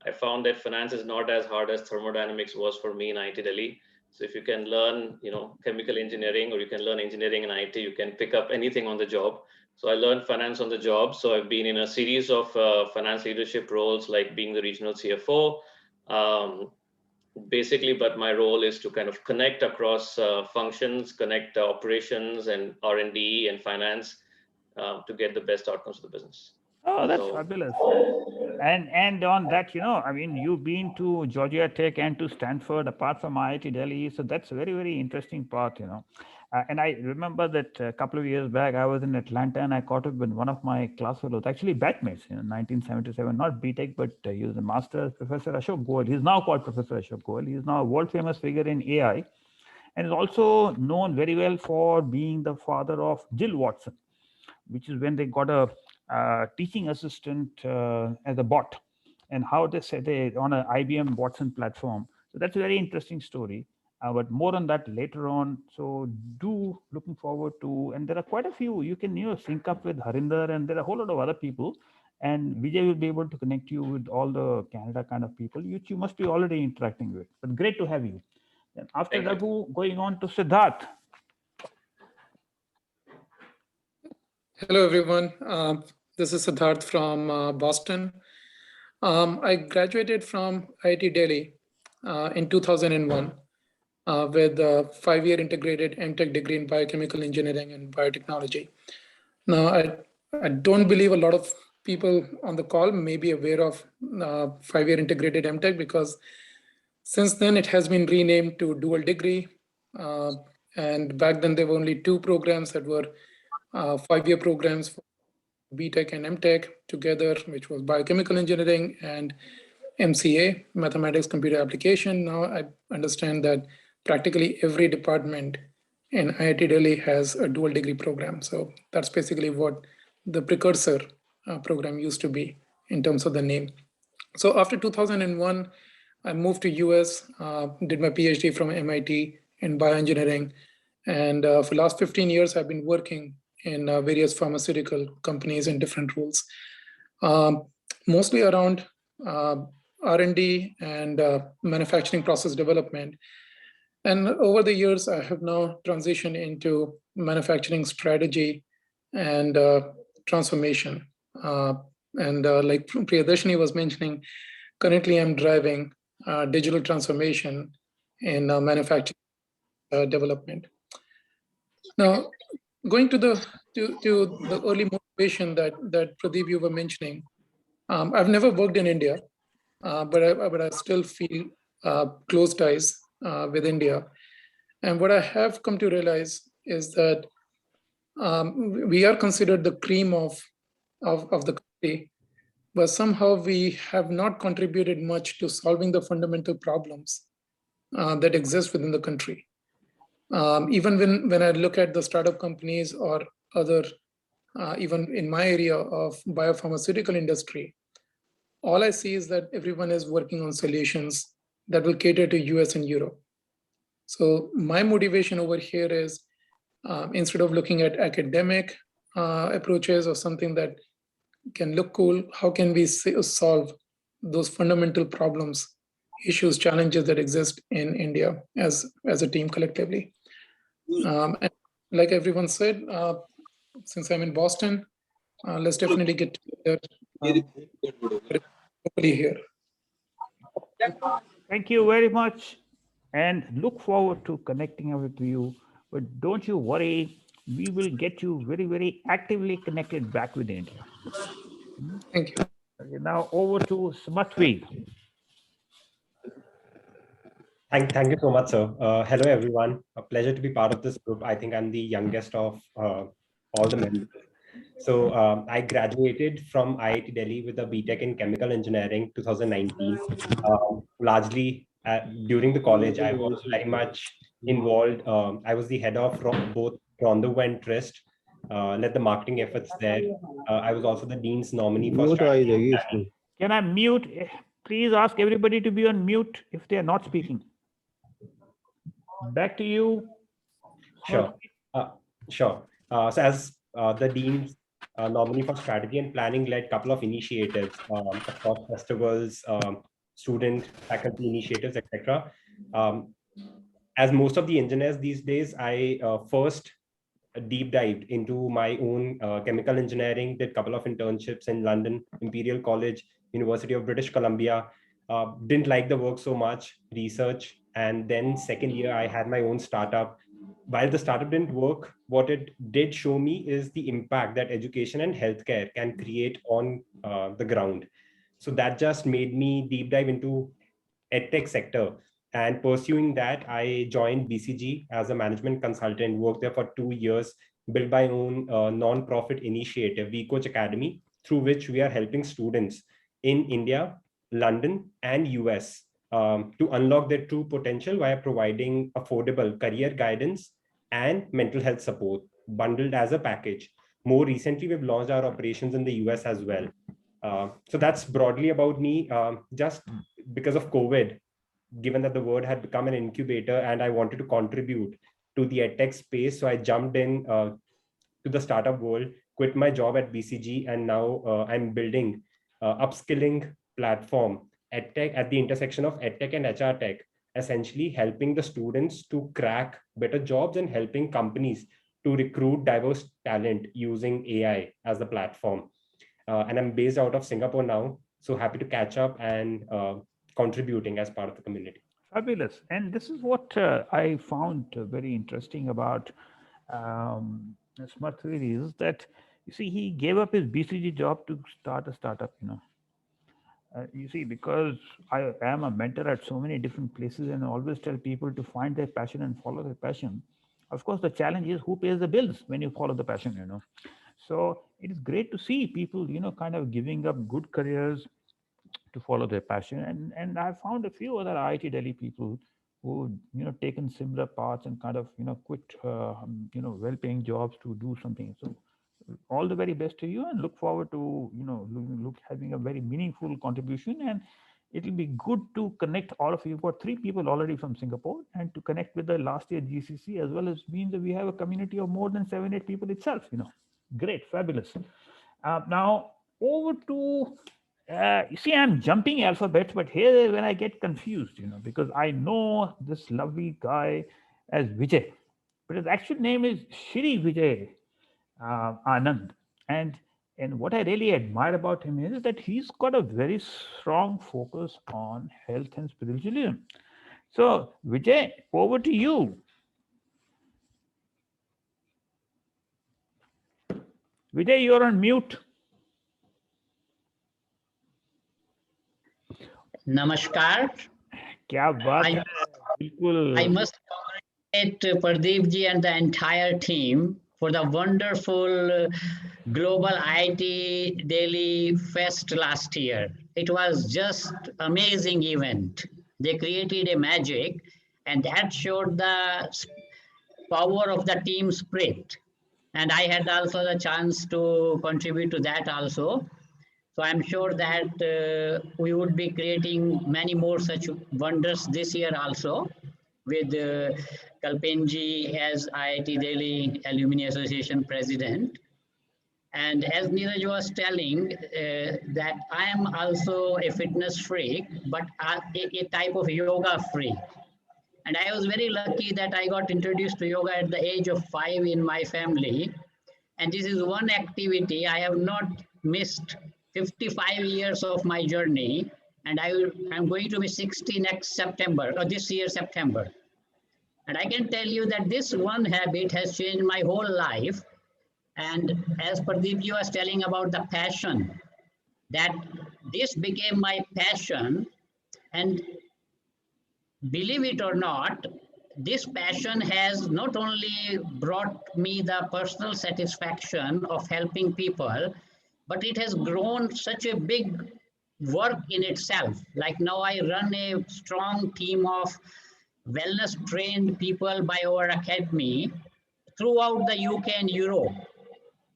I found that finance is not as hard as thermodynamics was for me in IIT Delhi. So if you can learn, chemical engineering, or you can learn engineering in IT, you can pick up anything on the job. So I learned finance on the job. So I've been in a series of finance leadership roles, like being the regional CFO. Basically, but my role is to kind of connect across functions, connect operations and R&D and finance to get the best outcomes of the business. Oh, that's fabulous. And on that, I mean, you've been to Georgia Tech and to Stanford, apart from IIT Delhi. So that's a very, very interesting part, and I remember that a couple of years back, I was in Atlanta and I caught up with one of my class fellows, actually batchmates, 1977, not BTech, but he was a master's, Professor Ashok Goel. He's now called Professor Ashok Goel. He's now a world famous figure in AI and is also known very well for being the father of Jill Watson, which is when they got a teaching assistant as a bot, and how they said they on an IBM Watson platform. So that's a very interesting story. But more on that later on. So looking forward to, and there are quite a few. You can sync up with Harinder, and there are a whole lot of other people. And Vijay will be able to connect you with all the Canada kind of people, which you must be already interacting with. But great to have you. And after Raghu, going on to Siddharth. Hello, everyone. This is Siddharth from Boston. I graduated from IIT Delhi in 2001 with a 5-year integrated MTech degree in biochemical engineering and biotechnology. Now, I don't believe a lot of people on the call may be aware of 5-year integrated MTech, because since then it has been renamed to dual degree. And back then there were only 2 programs that were 5-year programs for BTech and MTech together, which was biochemical engineering and MCA, mathematics computer application. Now I understand that practically every department in IIT Delhi has a dual degree program. So that's basically what the precursor program used to be in terms of the name. So after 2001, I moved to US, did my PhD from MIT in bioengineering. And for the last 15 years, I've been working in various pharmaceutical companies in different roles, mostly around R&D and manufacturing process development. And over the years, I have now transitioned into manufacturing strategy and transformation. And like Priyadarshini was mentioning, currently I'm driving digital transformation in manufacturing development. Now, going to the early motivation that Pradeep, you were mentioning, I've never worked in India, but I still feel close ties with India. And what I have come to realize is that we are considered the cream of the country, but somehow we have not contributed much to solving the fundamental problems that exist within the country. Even when I look at the startup companies or other, even in my area of biopharmaceutical industry, all I see is that everyone is working on solutions that will cater to US and Europe. So my motivation over here is instead of looking at academic approaches or something that can look cool, how can we solve those fundamental problems, issues, challenges that exist in India as a team collectively. And like everyone said, since I'm in Boston, let's definitely get together here. Thank you very much, and look forward to connecting with you. But don't you worry, we will get you very, very actively connected back with India. Thank you. Okay, now over to Smatvi. Thank you so much, sir. Hello, everyone. A pleasure to be part of this group. I think I'm the youngest of all the members. So I graduated from IIT Delhi with a BTech in chemical engineering 2019. Largely during the college, I was very much involved. I was the head of both Kundu and Trist, led the marketing efforts there. I was also the dean's nominee for strategy. Can I mute? Please ask everybody to be on mute if they are not speaking. Back to you. Sure. Sure. So as the dean's nominee for strategy and planning, led a couple of initiatives across festivals, student, faculty initiatives, etc. As most of the engineers these days, I first deep dived into my own chemical engineering, did a couple of internships in London, Imperial College, University of British Columbia. Didn't like the work so much, research. And then second year, I had my own startup. While the startup didn't work, what it did show me is the impact that education and healthcare can create on the ground. So that just made me deep dive into edtech sector. And pursuing that, I joined BCG as a management consultant, worked there for 2 years, built my own non-profit initiative, We Coach Academy, through which we are helping students in India, London, and US to unlock their true potential via providing affordable career guidance and mental health support bundled as a package. More recently, we've launched our operations in the US as well. So that's broadly about me. Just because of COVID, given that the word had become an incubator and I wanted to contribute to the edtech space, so I jumped in to the startup world, quit my job at BCG, and now I'm building upskilling platform edtech at the intersection of edtech and HR tech, essentially helping the students to crack better jobs and helping companies to recruit diverse talent using AI as the platform. And I'm based out of Singapore now, so happy to catch up and contributing as part of the community. Fabulous. And this is what I found very interesting about Smart Theory is that, you see, he gave up his BCG job to start a startup, you see, because I am a mentor at so many different places and I always tell people to find their passion and follow their passion. Of course, the challenge is who pays the bills when you follow the passion, So it is great to see people, kind of giving up good careers to follow their passion. And I found a few other IIT Delhi people who, taken similar paths and kind of, quit, well-paying jobs to do something. So all the very best to you and look forward to, look having a very meaningful contribution. And it'll be good to connect all of you. We've got 3 people already from Singapore, and to connect with the last year GCC, as well as means that we have a community of more than 7-8 people itself, Great, fabulous. Now over to, you see, I'm jumping alphabets, but here when I get confused, because I know this lovely guy as Vijay, but his actual name is Shri Vijay Anand. And what I really admire about him is that he's got a very strong focus on health and spiritualism. So Vijay, over to you. Vijay, you're on mute. Namaskar. Kya baat hai? Bilkul. I must congratulate Pradeep ji and the entire team for the wonderful Global IIT Delhi Fest last year. It was just amazing event. They created a magic, and that showed the power of the team spirit. And I had also the chance to contribute to that also. So I'm sure that we would be creating many more such wonders this year also, with Kalpenji as IIT Delhi Alumni Association President. And as Neeraj was telling, that I am also a fitness freak, but a type of yoga freak. And I was very lucky that I got introduced to yoga at the age of 5 in my family. And this is one activity I have not missed 55 years of my journey. And I'm going to be 60 next September, or this year, September. And I can tell you that this one habit has changed my whole life. And as Pradeep was telling about the passion, that this became my passion. And believe it or not, this passion has not only brought me the personal satisfaction of helping people, but it has grown such a big work in itself. Like now I run a strong team of wellness trained people by our academy throughout the UK and Europe.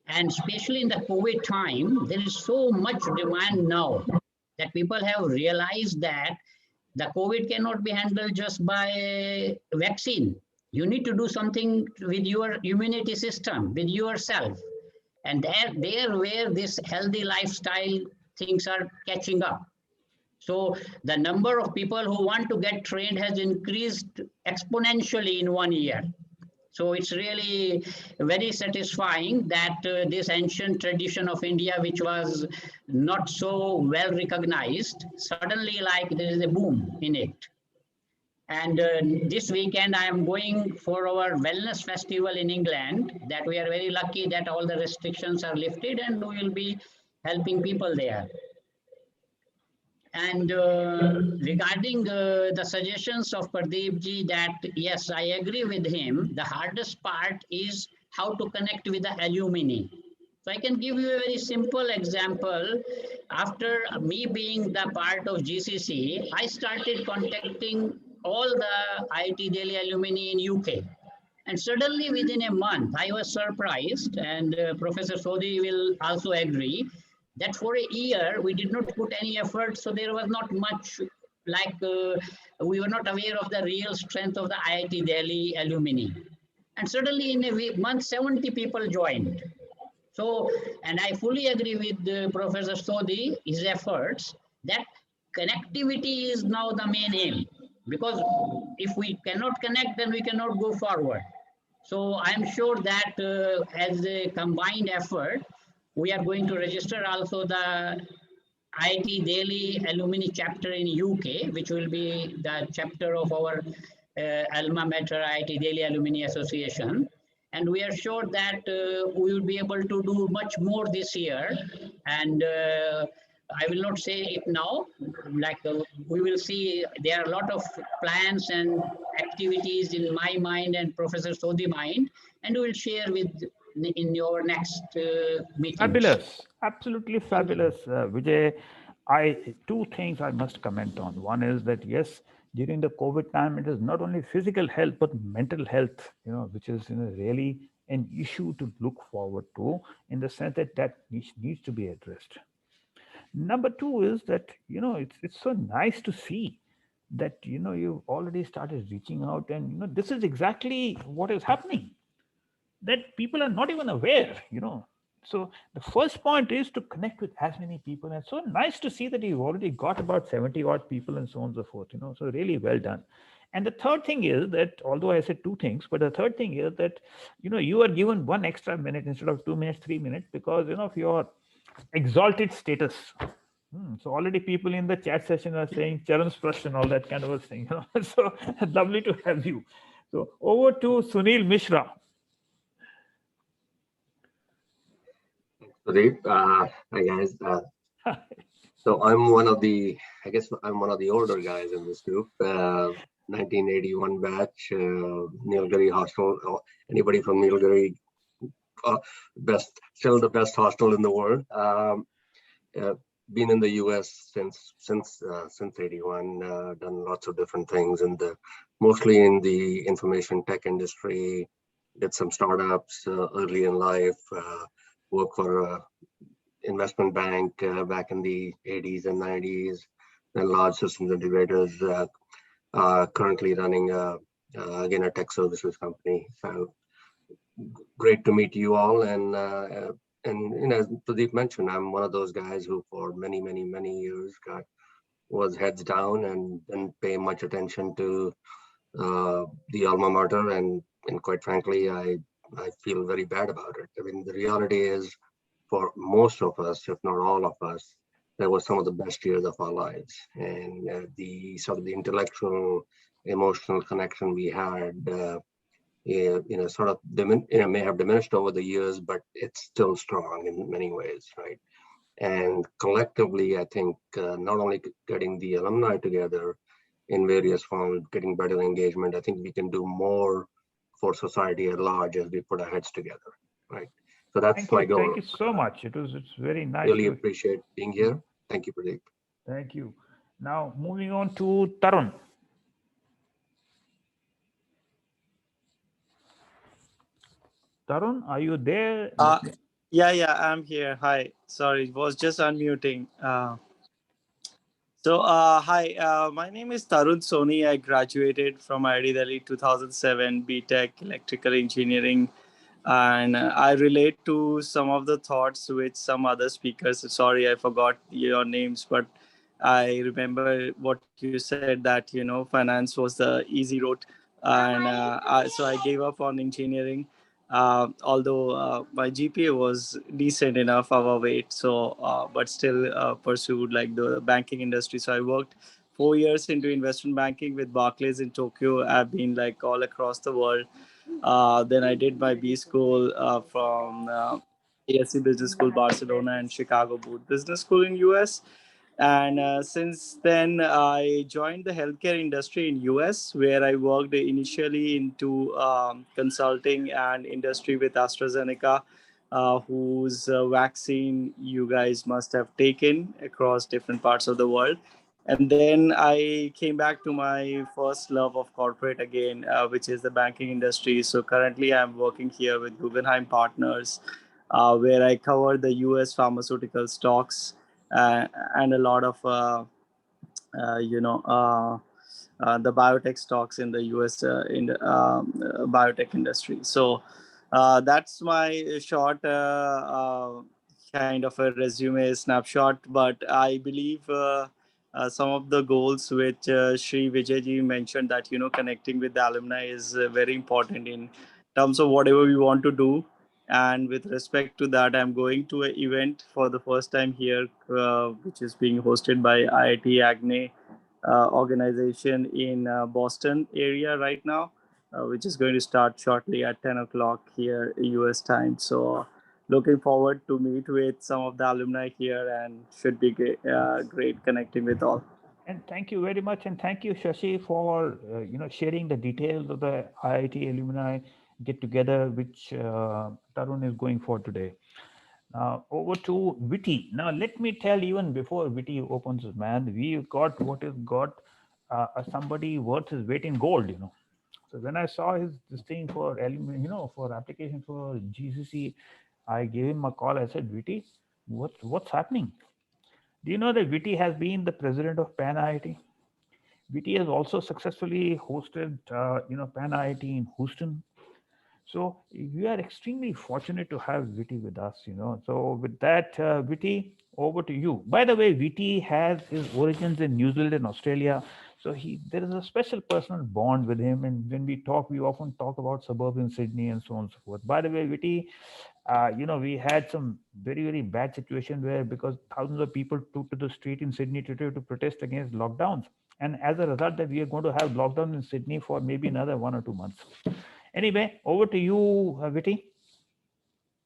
And especially in the COVID time, there is so much demand now that people have realized that the COVID cannot be handled just by vaccine. You need to do something with your immunity system, with yourself. And there where this healthy lifestyle things are catching up. So the number of people who want to get trained has increased exponentially in 1 year. So it's really very satisfying that this ancient tradition of India, which was not so well recognized, suddenly like there is a boom in it. And this weekend, I am going for our wellness festival in England, that we are very lucky that all the restrictions are lifted and we will be helping people there. And regarding the suggestions of Pradeep ji, that yes, I agree with him. The hardest part is how to connect with the alumni. So I can give you a very simple example. After me being the part of GCC, I started contacting all the IIT Delhi alumni in UK. And suddenly within a month, I was surprised, and Professor Sodhi will also agree, that for a year, we did not put any effort. So there was not much, like we were not aware of the real strength of the IIT Delhi alumni. And suddenly in a week, month, 70 people joined. So, and I fully agree with Professor Sodhi, his efforts, that connectivity is now the main aim. Because if we cannot connect, then we cannot go forward. So I'm sure that as a combined effort, we are going to register also the IIT Delhi alumni chapter in UK, which will be the chapter of our alma mater IIT Delhi Alumni Association. And we are sure that we will be able to do much more this year. And I will not say it now, like we will see there are a lot of plans and activities in my mind and Professor Sodhi mind, and we will share with in your next meeting. Fabulous, absolutely fabulous, Vijay. Two things I must comment on. One is that yes, during the COVID time, it is not only physical health but mental health, which is really an issue to look forward to, in the sense that needs to be addressed. Number two is that it's so nice to see that you've already started reaching out, and this is exactly what is happening, that people are not even aware. So the first point is to connect with as many people, and so nice to see that you've already got about 70 odd people and so on and so forth. So really well done. And the third thing is that, although I said two things, but the third thing is that you are given 1 extra minute instead of 2 minutes, 3 minutes, because of your exalted status. So already people in the chat session are saying Charan Sprash and all that kind of a thing. So lovely to have you. So over to Sunil Mishra. Pradeep, hi guys. So I'm one of the older guys in this group. 1981 batch, Nilgiri hostel. Anybody from Nilgiri? Still the best hostel in the world. Been in the U.S. since 81. Done lots of different things, mostly in the information tech industry. Did some startups early in life. Worked for an investment bank back in the 80s and 90s, and large systems integrators. Currently running again a tech services company. So great to meet you all. And as Pradeep mentioned, I'm one of those guys who for many years was heads down and didn't pay much attention to the alma mater, and quite frankly, I feel very bad about it. I mean, the reality is, for most of us, if not all of us, that was some of the best years of our lives. And the sort of the intellectual, emotional connection we had, sort of may have diminished over the years, but it's still strong in many ways, right? And collectively, I think not only getting the alumni together in various forms, getting better engagement, I think we can do more for society at large as we put our heads together, right? So that's my goal. Thank you so much. It's very nice. Really appreciate being here. Thank you, Pradeep. Thank you. Now moving on to Tarun. Tarun, are you there? Yeah, I'm here. Hi. Sorry, was just unmuting. Hi, my name is Tarun Soni. I graduated from IIT Delhi 2007, BTech Electrical Engineering. And I relate to some of the thoughts with some other speakers. Sorry, I forgot your names, but I remember what you said, that, finance was the easy route and so I gave up on engineering. Although my GPA was decent enough overweight, so but still pursued like the banking industry. So I worked 4 years into investment banking with Barclays in Tokyo. I've been like all across the world. Then I did my B school from ASC Business School, Barcelona, and Chicago Booth Business School in US. And since then, I joined the healthcare industry in US, where I worked initially into consulting and industry with AstraZeneca, whose vaccine you guys must have taken across different parts of the world. And then I came back to my first love of corporate again, which is the banking industry. So currently, I'm working here with Guggenheim Partners, where I cover the US pharmaceutical stocks and a lot of you know the biotech stocks in the US in the biotech industry. So that's my short kind of a resume snapshot. But I believe some of the goals which Sri Vijayji mentioned, that connecting with the alumni is very important in terms of whatever we want to do. And with respect to that, I'm going to an event for the first time here, which is being hosted by IIT AGNE organization in Boston area right now, which is going to start shortly at 10 o'clock here US time. So looking forward to meet with some of the alumni here, and should be great connecting with all. And thank you very much, and thank you, Shashi, for sharing the details of the IIT alumni get together, which Tarun is going for today. Over to Viti. Now, let me tell, even before Viti opens his mouth, we've got what is got somebody worth his weight in gold. So when I saw this thing for for application for GCC, I gave him a call. I said, Viti, what's happening? Do you know that Viti has been the president of Pan IIT? Viti has also successfully hosted, Pan IIT in Houston. So we are extremely fortunate to have Viti with us. So with that, Viti, over to you. By the way, Viti has his origins in New Zealand and Australia. So there is a special personal bond with him. And when we talk, we often talk about suburban Sydney and so on and so forth. By the way, Viti, we had some very, very bad situation where, because thousands of people took to the street in Sydney to protest against lockdowns. And as a result, that we are going to have lockdown in Sydney for maybe another 1 or 2 months. Anyway, over to you, Viti.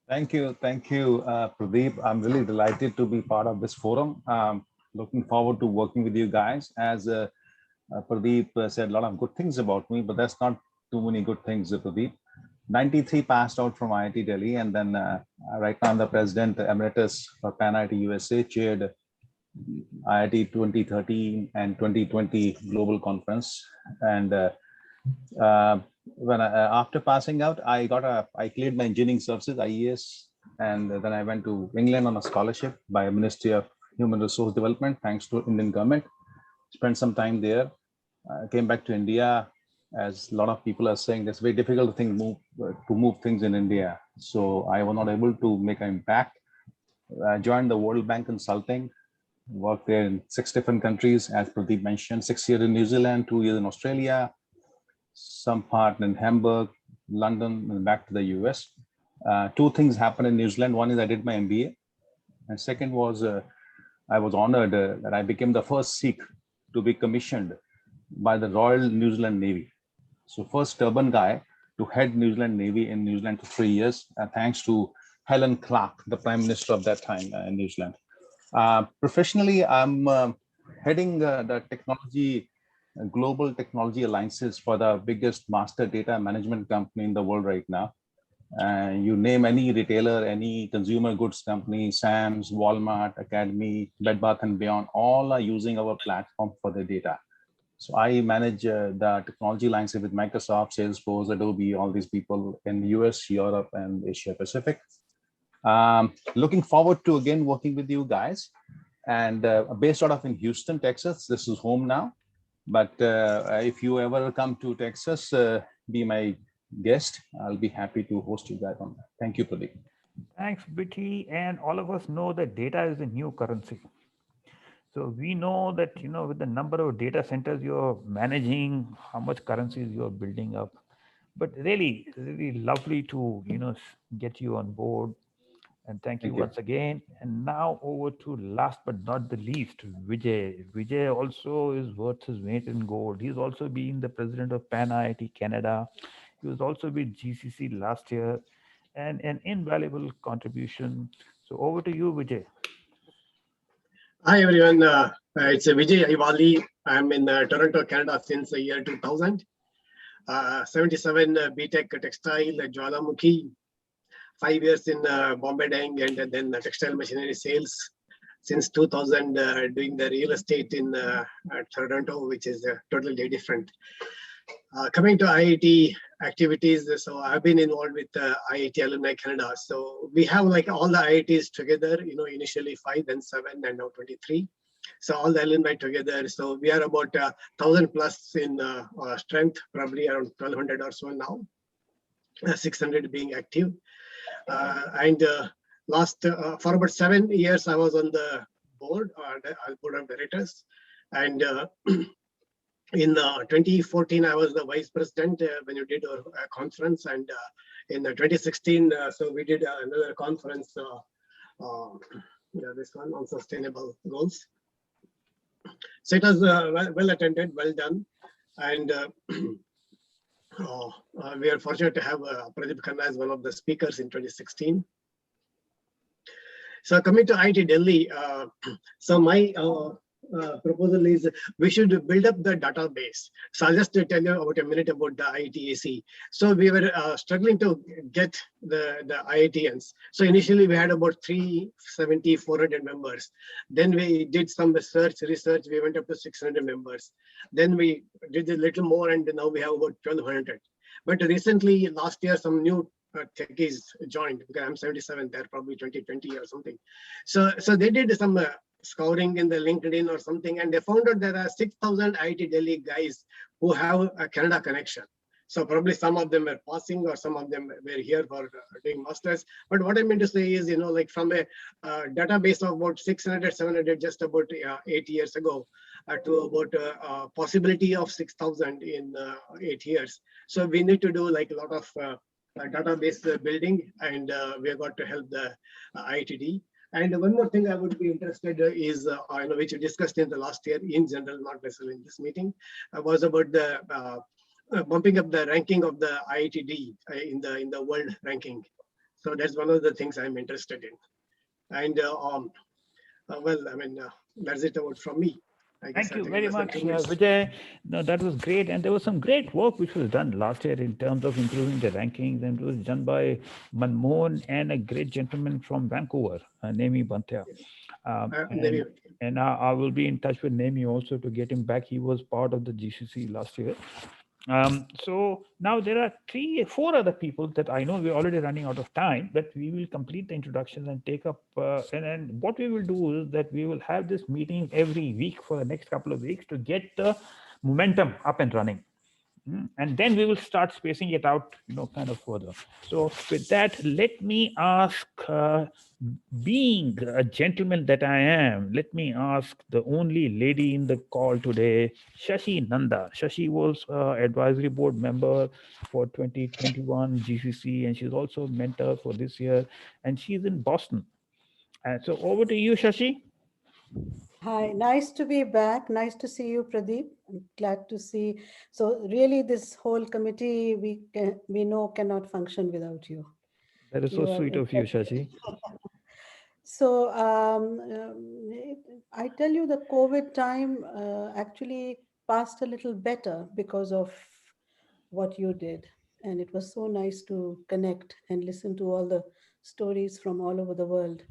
Thank you, Pradeep. I'm really delighted to be part of this forum. Looking forward to working with you guys. As Pradeep said a lot of good things about me, but that's not too many good things, Pradeep. 93 passed out from IIT Delhi, and then right now I'm the president emeritus for Pan IIT USA, chaired IIT 2013 and 2020 Global Conference. And after passing out, I cleared my engineering services, IES, and then I went to England on a scholarship by Ministry of Human Resource Development, thanks to Indian government. Spent some time there. Came back to India. As a lot of people are saying, it's very difficult to move things in India. So I was not able to make an impact. I joined the World Bank Consulting, worked there in 6 different countries, as Pradeep mentioned, 6 years in New Zealand, 2 years in Australia, some part in Hamburg, London, and back to the US. 2 things happened in New Zealand. One is I did my MBA. And second was I was honored that I became the first Sikh to be commissioned by the Royal New Zealand Navy. So first turban guy to head New Zealand Navy in New Zealand for 3 years, thanks to Helen Clark, the Prime Minister of that time in New Zealand. Professionally, I'm heading the global technology alliances for the biggest master data management company in the world right now. You name any retailer, any consumer goods company, Sam's, Walmart, Academy, Bed Bath & Beyond, all are using our platform for their data. So I manage the technology alliance with Microsoft, Salesforce, Adobe, all these people in the US, Europe, and Asia Pacific. Looking forward to again working with you guys. And based out of in Houston, Texas, this is home now. But if you ever come to Texas, be my guest. I'll be happy to host you guys on that. Thank you, Pradeep. Thanks, Viti. And all of us know that data is the new currency. So we know that, with the number of data centers you're managing, how much currencies you're building up. But really, really lovely to, get you on board. And thank you once again. And now over to last but not the least, Vijay. Vijay also is worth his weight in gold. He's also been the president of Pan IIT Canada. He was also with GCC last year, and an invaluable contribution. So over to you, Vijay. Hi everyone, it's Vijay Aivali. I'm in Toronto, Canada since the year 2000. 77 BTech Textile, Jwalamukhi, 5 years in Bombay Dyeing and then textile machinery sales. Since 2000, doing the real estate in Toronto, which is totally different. Coming to IIT activities, so I've been involved with IIT Alumni Canada. So we have like all the IITs together, initially 5, then 7, and now 23. So all the alumni together. So we are about 1,000 plus in strength, probably around 1,200 or so now, 600 being active. And last, for about 7 years, I was on the board of directors. And in 2014, I was the vice president when you did a conference, and in 2016, so we did another conference, this one on sustainable goals. So it was well attended, well done, and we are fortunate to have Pradeep Khanna as one of the speakers in 2016. So coming to IIT Delhi, so my proposal is we should build up the database. So I'll just tell you about a minute about the IITAC. So we were struggling to get the IITians. So initially we had about 370, 400 members. Then we did some research, we went up to 600 members. Then we did a little more and now we have about 1,200. But recently, last year, some new techies joined, because I'm 77, they're probably 2020 or something. So they did some scouring in the LinkedIn or something, and they found out there are 6,000 IIT Delhi guys who have a Canada connection. So probably some of them were passing or some of them were here for doing masters. But what I meant to say is, like from a database of about 600, 700 just about 8 years ago to about a possibility of 6,000 in 8 years. So we need to do like a lot of database building, and we have got to help the IITD. And one more thing I would be interested is, which we discussed in the last year in general, not necessarily in this meeting, was about the bumping up the ranking of the IITD in the world ranking. So that's one of the things I'm interested in. And that's it from me. Thank you very much, Vijay. No, that was great. And there was some great work which was done last year in terms of improving the rankings. And it was done by Manmohan and a great gentleman from Vancouver, Nemi Bantia. And I will be in touch with Nemi also to get him back. He was part of the GCC last year. So now there are 4 other people that I know we're already running out of time, but we will complete the introductions and take up. And what we will do is that we will have this meeting every week for the next couple of weeks to get the momentum up and running. And then we will start spacing it out, kind of further. So with that, let me ask, being a gentleman that I am, let me ask the only lady in the call today, Shashi Nanda. Shashi was advisory board member for 2021 GCC, and she's also a mentor for this year, and she's in Boston. So over to you, Shashi. Hi, nice to be back. Nice to see you, Pradeep. I'm glad to see. So really, this whole committee we know cannot function without you. That is so sweet of you, Shashi. So I tell you, the COVID time actually passed a little better because of what you did. And it was so nice to connect and listen to all the stories from all over the world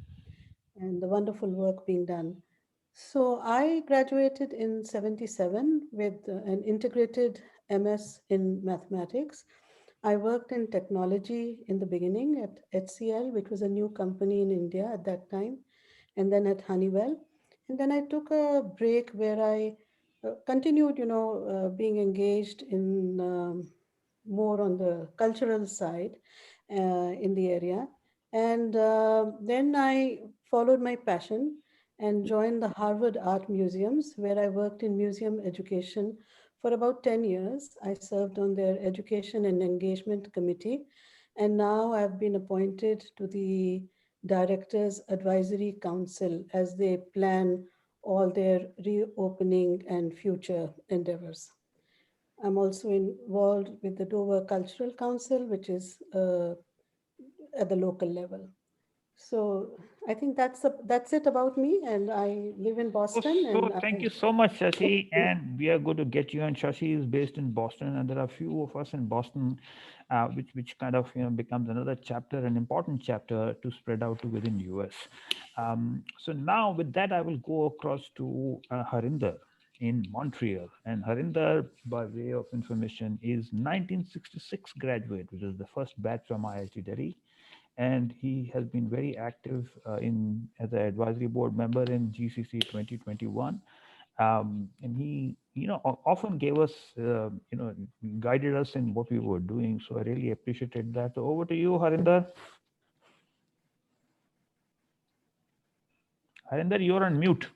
and the wonderful work being done. So I graduated in 77 with an integrated MS in mathematics. I worked in technology in the beginning at HCL, which was a new company in India at that time, and then at Honeywell. And then I took a break where I continued, being engaged in more on the cultural side in the area. And then I followed my passion. and joined the Harvard Art Museums, where I worked in museum education for about 10 years. I served on their Education and Engagement Committee, and now I've been appointed to the Directors Advisory Council as they plan all their reopening and future endeavors. I'm also involved with the Dover Cultural Council, which is at the local level. So I think that's it about me, and I live in Boston. So thank you so much, Shashi, and we are going to get you. And Shashi is based in Boston, and there are a few of us in Boston, which kind of becomes another chapter, an important chapter to spread out to within US. So now with that, I will go across to Harinder in Montreal, and Harinder, by way of information, is 1966 graduate, which is the first batch from IIT Delhi. And he has been very active as an advisory board member in GCC 2021. And he, often gave us, guided us in what we were doing. So I really appreciated that. So over to you, Harinder. Harinder, you're on mute.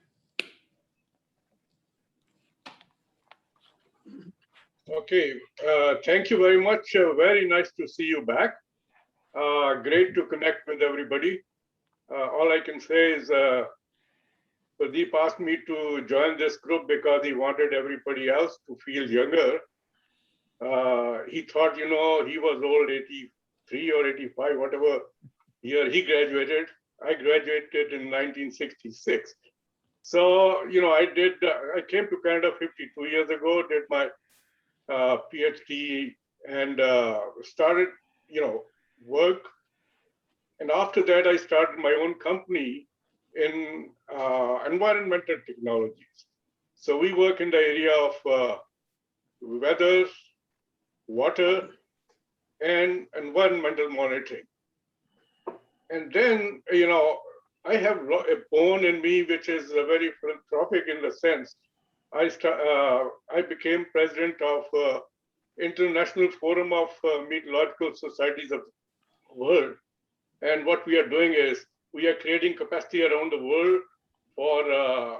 Okay, thank you very much. Very nice to see you back. Great to connect with everybody. All I can say is Pradeep asked me to join this group because he wanted everybody else to feel younger. He thought, he was old, 83 or 85, whatever year he graduated. I graduated in 1966. So, I came to Canada 52 years ago, did my PhD and started, work. And after that, I started my own company in environmental technologies. So we work in the area of weather, water, and environmental monitoring. And then, I have a bone in me, which is very philanthropic in the sense. I became president of International Forum of Meteorological Societies of the World. And what we are doing is we are creating capacity around the world for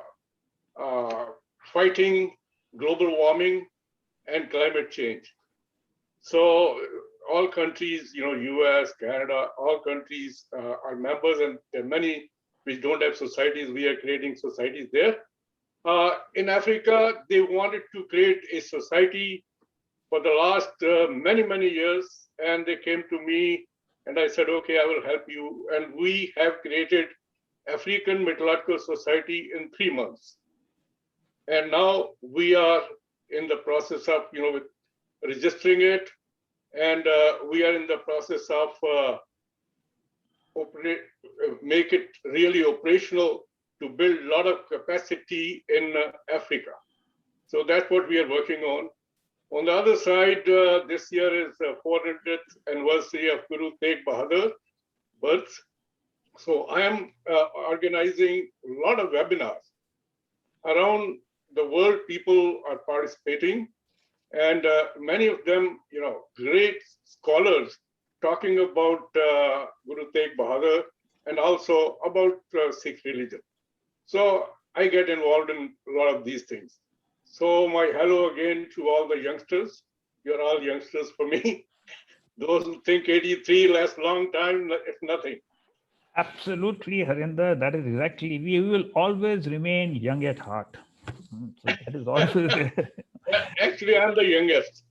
fighting global warming and climate change. So all countries, US, Canada, all countries are members, and there are many which don't have societies. We are creating societies there. In Africa, they wanted to create a society for the last many, many years, and they came to me and I said, okay, I will help you. And we have created African Meteorological Society in 3 months. And now we are in the process of, with registering it. And we are in the process of make it really operational to build a lot of capacity in Africa. So that's what we are working on. On the other side, this year is the 400th anniversary of Guru Tegh Bahadur birth. So I am organizing a lot of webinars. Around the world, people are participating, and many of them, great scholars talking about Guru Tegh Bahadur and also about Sikh religion. So I get involved in a lot of these things. So my hello again to all the youngsters. You're all youngsters for me. Those who think 83 lasts long time, if nothing. Absolutely, Harinder. That is exactly. We will always remain young at heart. So that is always. Actually, I'm the youngest.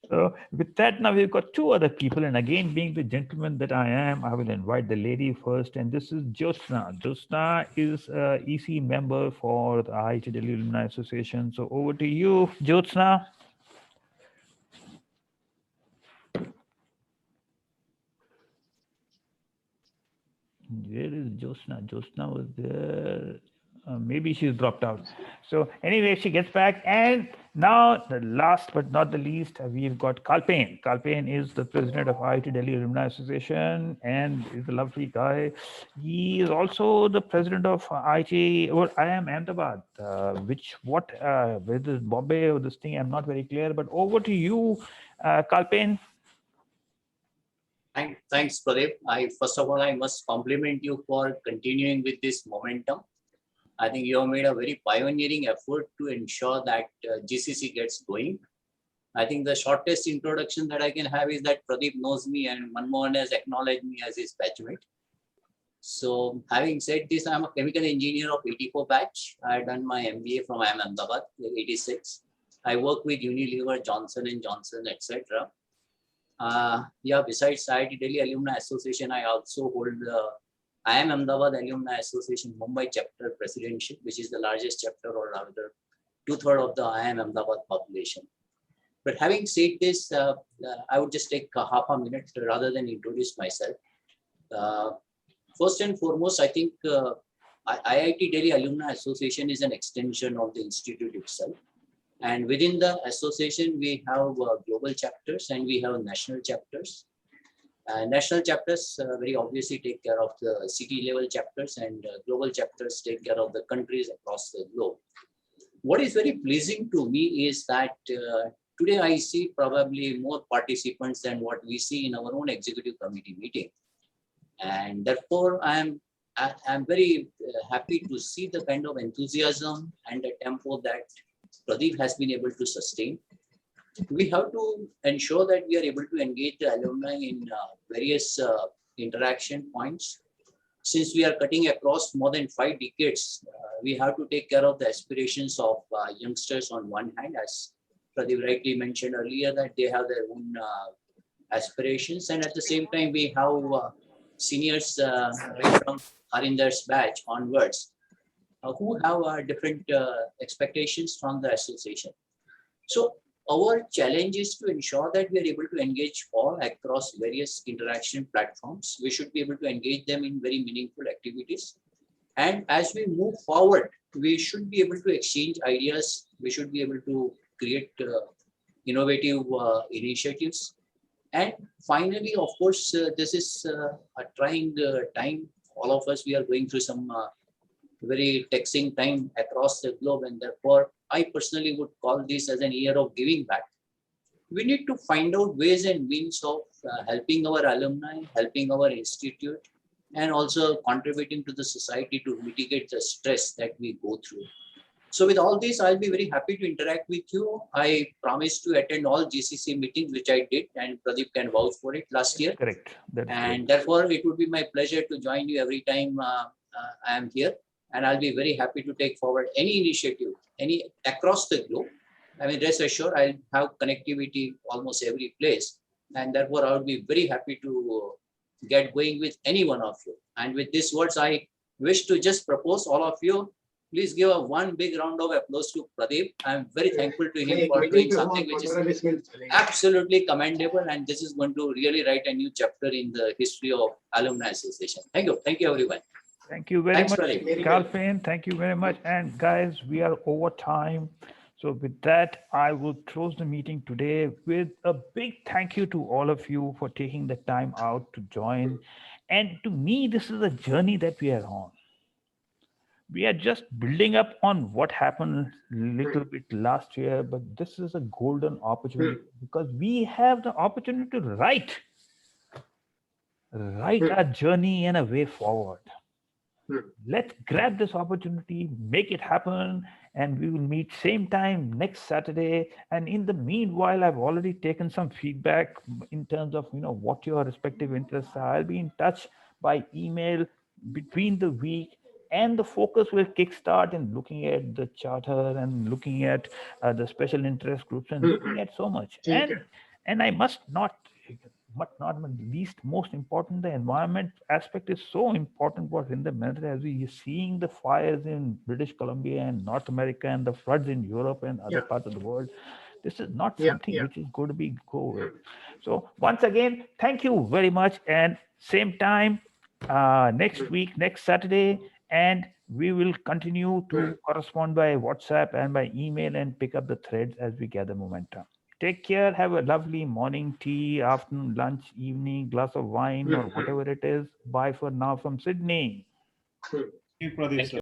So with that, now we've got 2 other people, and again, being the gentleman that I am, I will invite the lady first, and this is Jyotsna. Jyotsna is a EC member for the IIT Delhi Alumni Association. So over to you, Jyotsna. Where is Jyotsna? Jyotsna was there. Maybe she's dropped out. So anyway, she gets back. And now the last but not the least, we've got Kalpen. Kalpen is the president of IIT Delhi Alumni Association and is a lovely guy. He is also the president of IIT, or IIM Ahmedabad, where this Bombay or this thing, I'm not very clear, but over to you, Kalpen. Thanks, Pradeep. First of all, I must compliment you for continuing with this momentum. I think you have made a very pioneering effort to ensure that GCC gets going. I think the shortest introduction that I can have is that Pradeep knows me and Manmohan has acknowledged me as his batchmate. So having said this, I'm a chemical engineer of 84 batch. I had done my MBA from IIM Ahmedabad, 86. I work with Unilever, Johnson & Johnson, etc. Besides IIT Delhi Alumni Association, I also hold the IIM Ahmedabad Alumni Association Mumbai chapter presidentship, which is the largest chapter, or rather 2/3 of the IIM Ahmedabad population. But having said this, I would just take half a minute rather than introduce myself. First and foremost, I think IIT Delhi Alumni Association is an extension of the institute itself. And within the association, we have global chapters and we have national chapters. National chapters very obviously take care of the city level chapters, and global chapters take care of the countries across the globe. What is very pleasing to me is that today I see probably more participants than what we see in our own executive committee meeting. And therefore, I'm very happy to see the kind of enthusiasm and the tempo that Pradeep has been able to sustain. We have to ensure that we are able to engage the alumni in various interaction points. Since we are cutting across more than 5 decades, we have to take care of the aspirations of youngsters on one hand, as Pradeep rightly mentioned earlier, that they have their own aspirations. And at the same time, we have seniors right from Harinder's batch onwards who have different expectations from the association. So our challenge is to ensure that we are able to engage all across various interaction platforms. We should be able to engage them in very meaningful activities. And as we move forward, we should be able to exchange ideas. We should be able to create innovative initiatives. And finally, of course, this is a trying time. All of us, we are going through some very taxing time across the globe. And therefore, I personally would call this as an year of giving back. We need to find out ways and means of helping our alumni, helping our institute, and also contributing to the society to mitigate the stress that we go through. So with all this, I'll be very happy to interact with you. I promised to attend all GCC meetings, which I did, and Pradeep can vouch for it last year. Correct. And therefore, it would be my pleasure to join you every time I am here. And I'll be very happy to take forward any initiative, any across the globe. I mean, rest assured, I'll have connectivity almost every place. And therefore, I would be very happy to get going with any one of you. And with these words, I wish to just propose all of you, please give one big round of applause to Pradeep. I'm very thankful to him for doing something which is absolutely commendable. And this is going to really write a new chapter in the history of Alumni Association. Thank you. Thank you, everyone. Thank you very Thanks, much, Pradeep. Kalpin. Thank you very much. And guys, we are over time. So with that, I will close the meeting today with a big thank you to all of you for taking the time out to join. And to me, this is a journey that we are on. We are just building up on what happened a little bit last year, but this is a golden opportunity because we have the opportunity to write our journey and a way forward. Let's grab this opportunity, make it happen, and we will meet same time next Saturday. And in the meanwhile, I've already taken some feedback in terms of what your respective interests are. I'll be in touch by email between the week, and the focus will kickstart in looking at the charter and looking at the special interest groups and looking at so much. And I must not least most important, the environment aspect is so important for in the military, as we are seeing the fires in British Columbia and North America and the floods in Europe and other parts of the world. This is not something which is going to be go away. So once again, thank you very much, and same time next week, next Saturday, and we will continue to correspond by WhatsApp and by email and pick up the threads as we gather momentum. Take care. Have a lovely morning, tea, afternoon, lunch, evening, glass of wine, or whatever it is. Bye for now from Sydney. Thank you, Pradeep.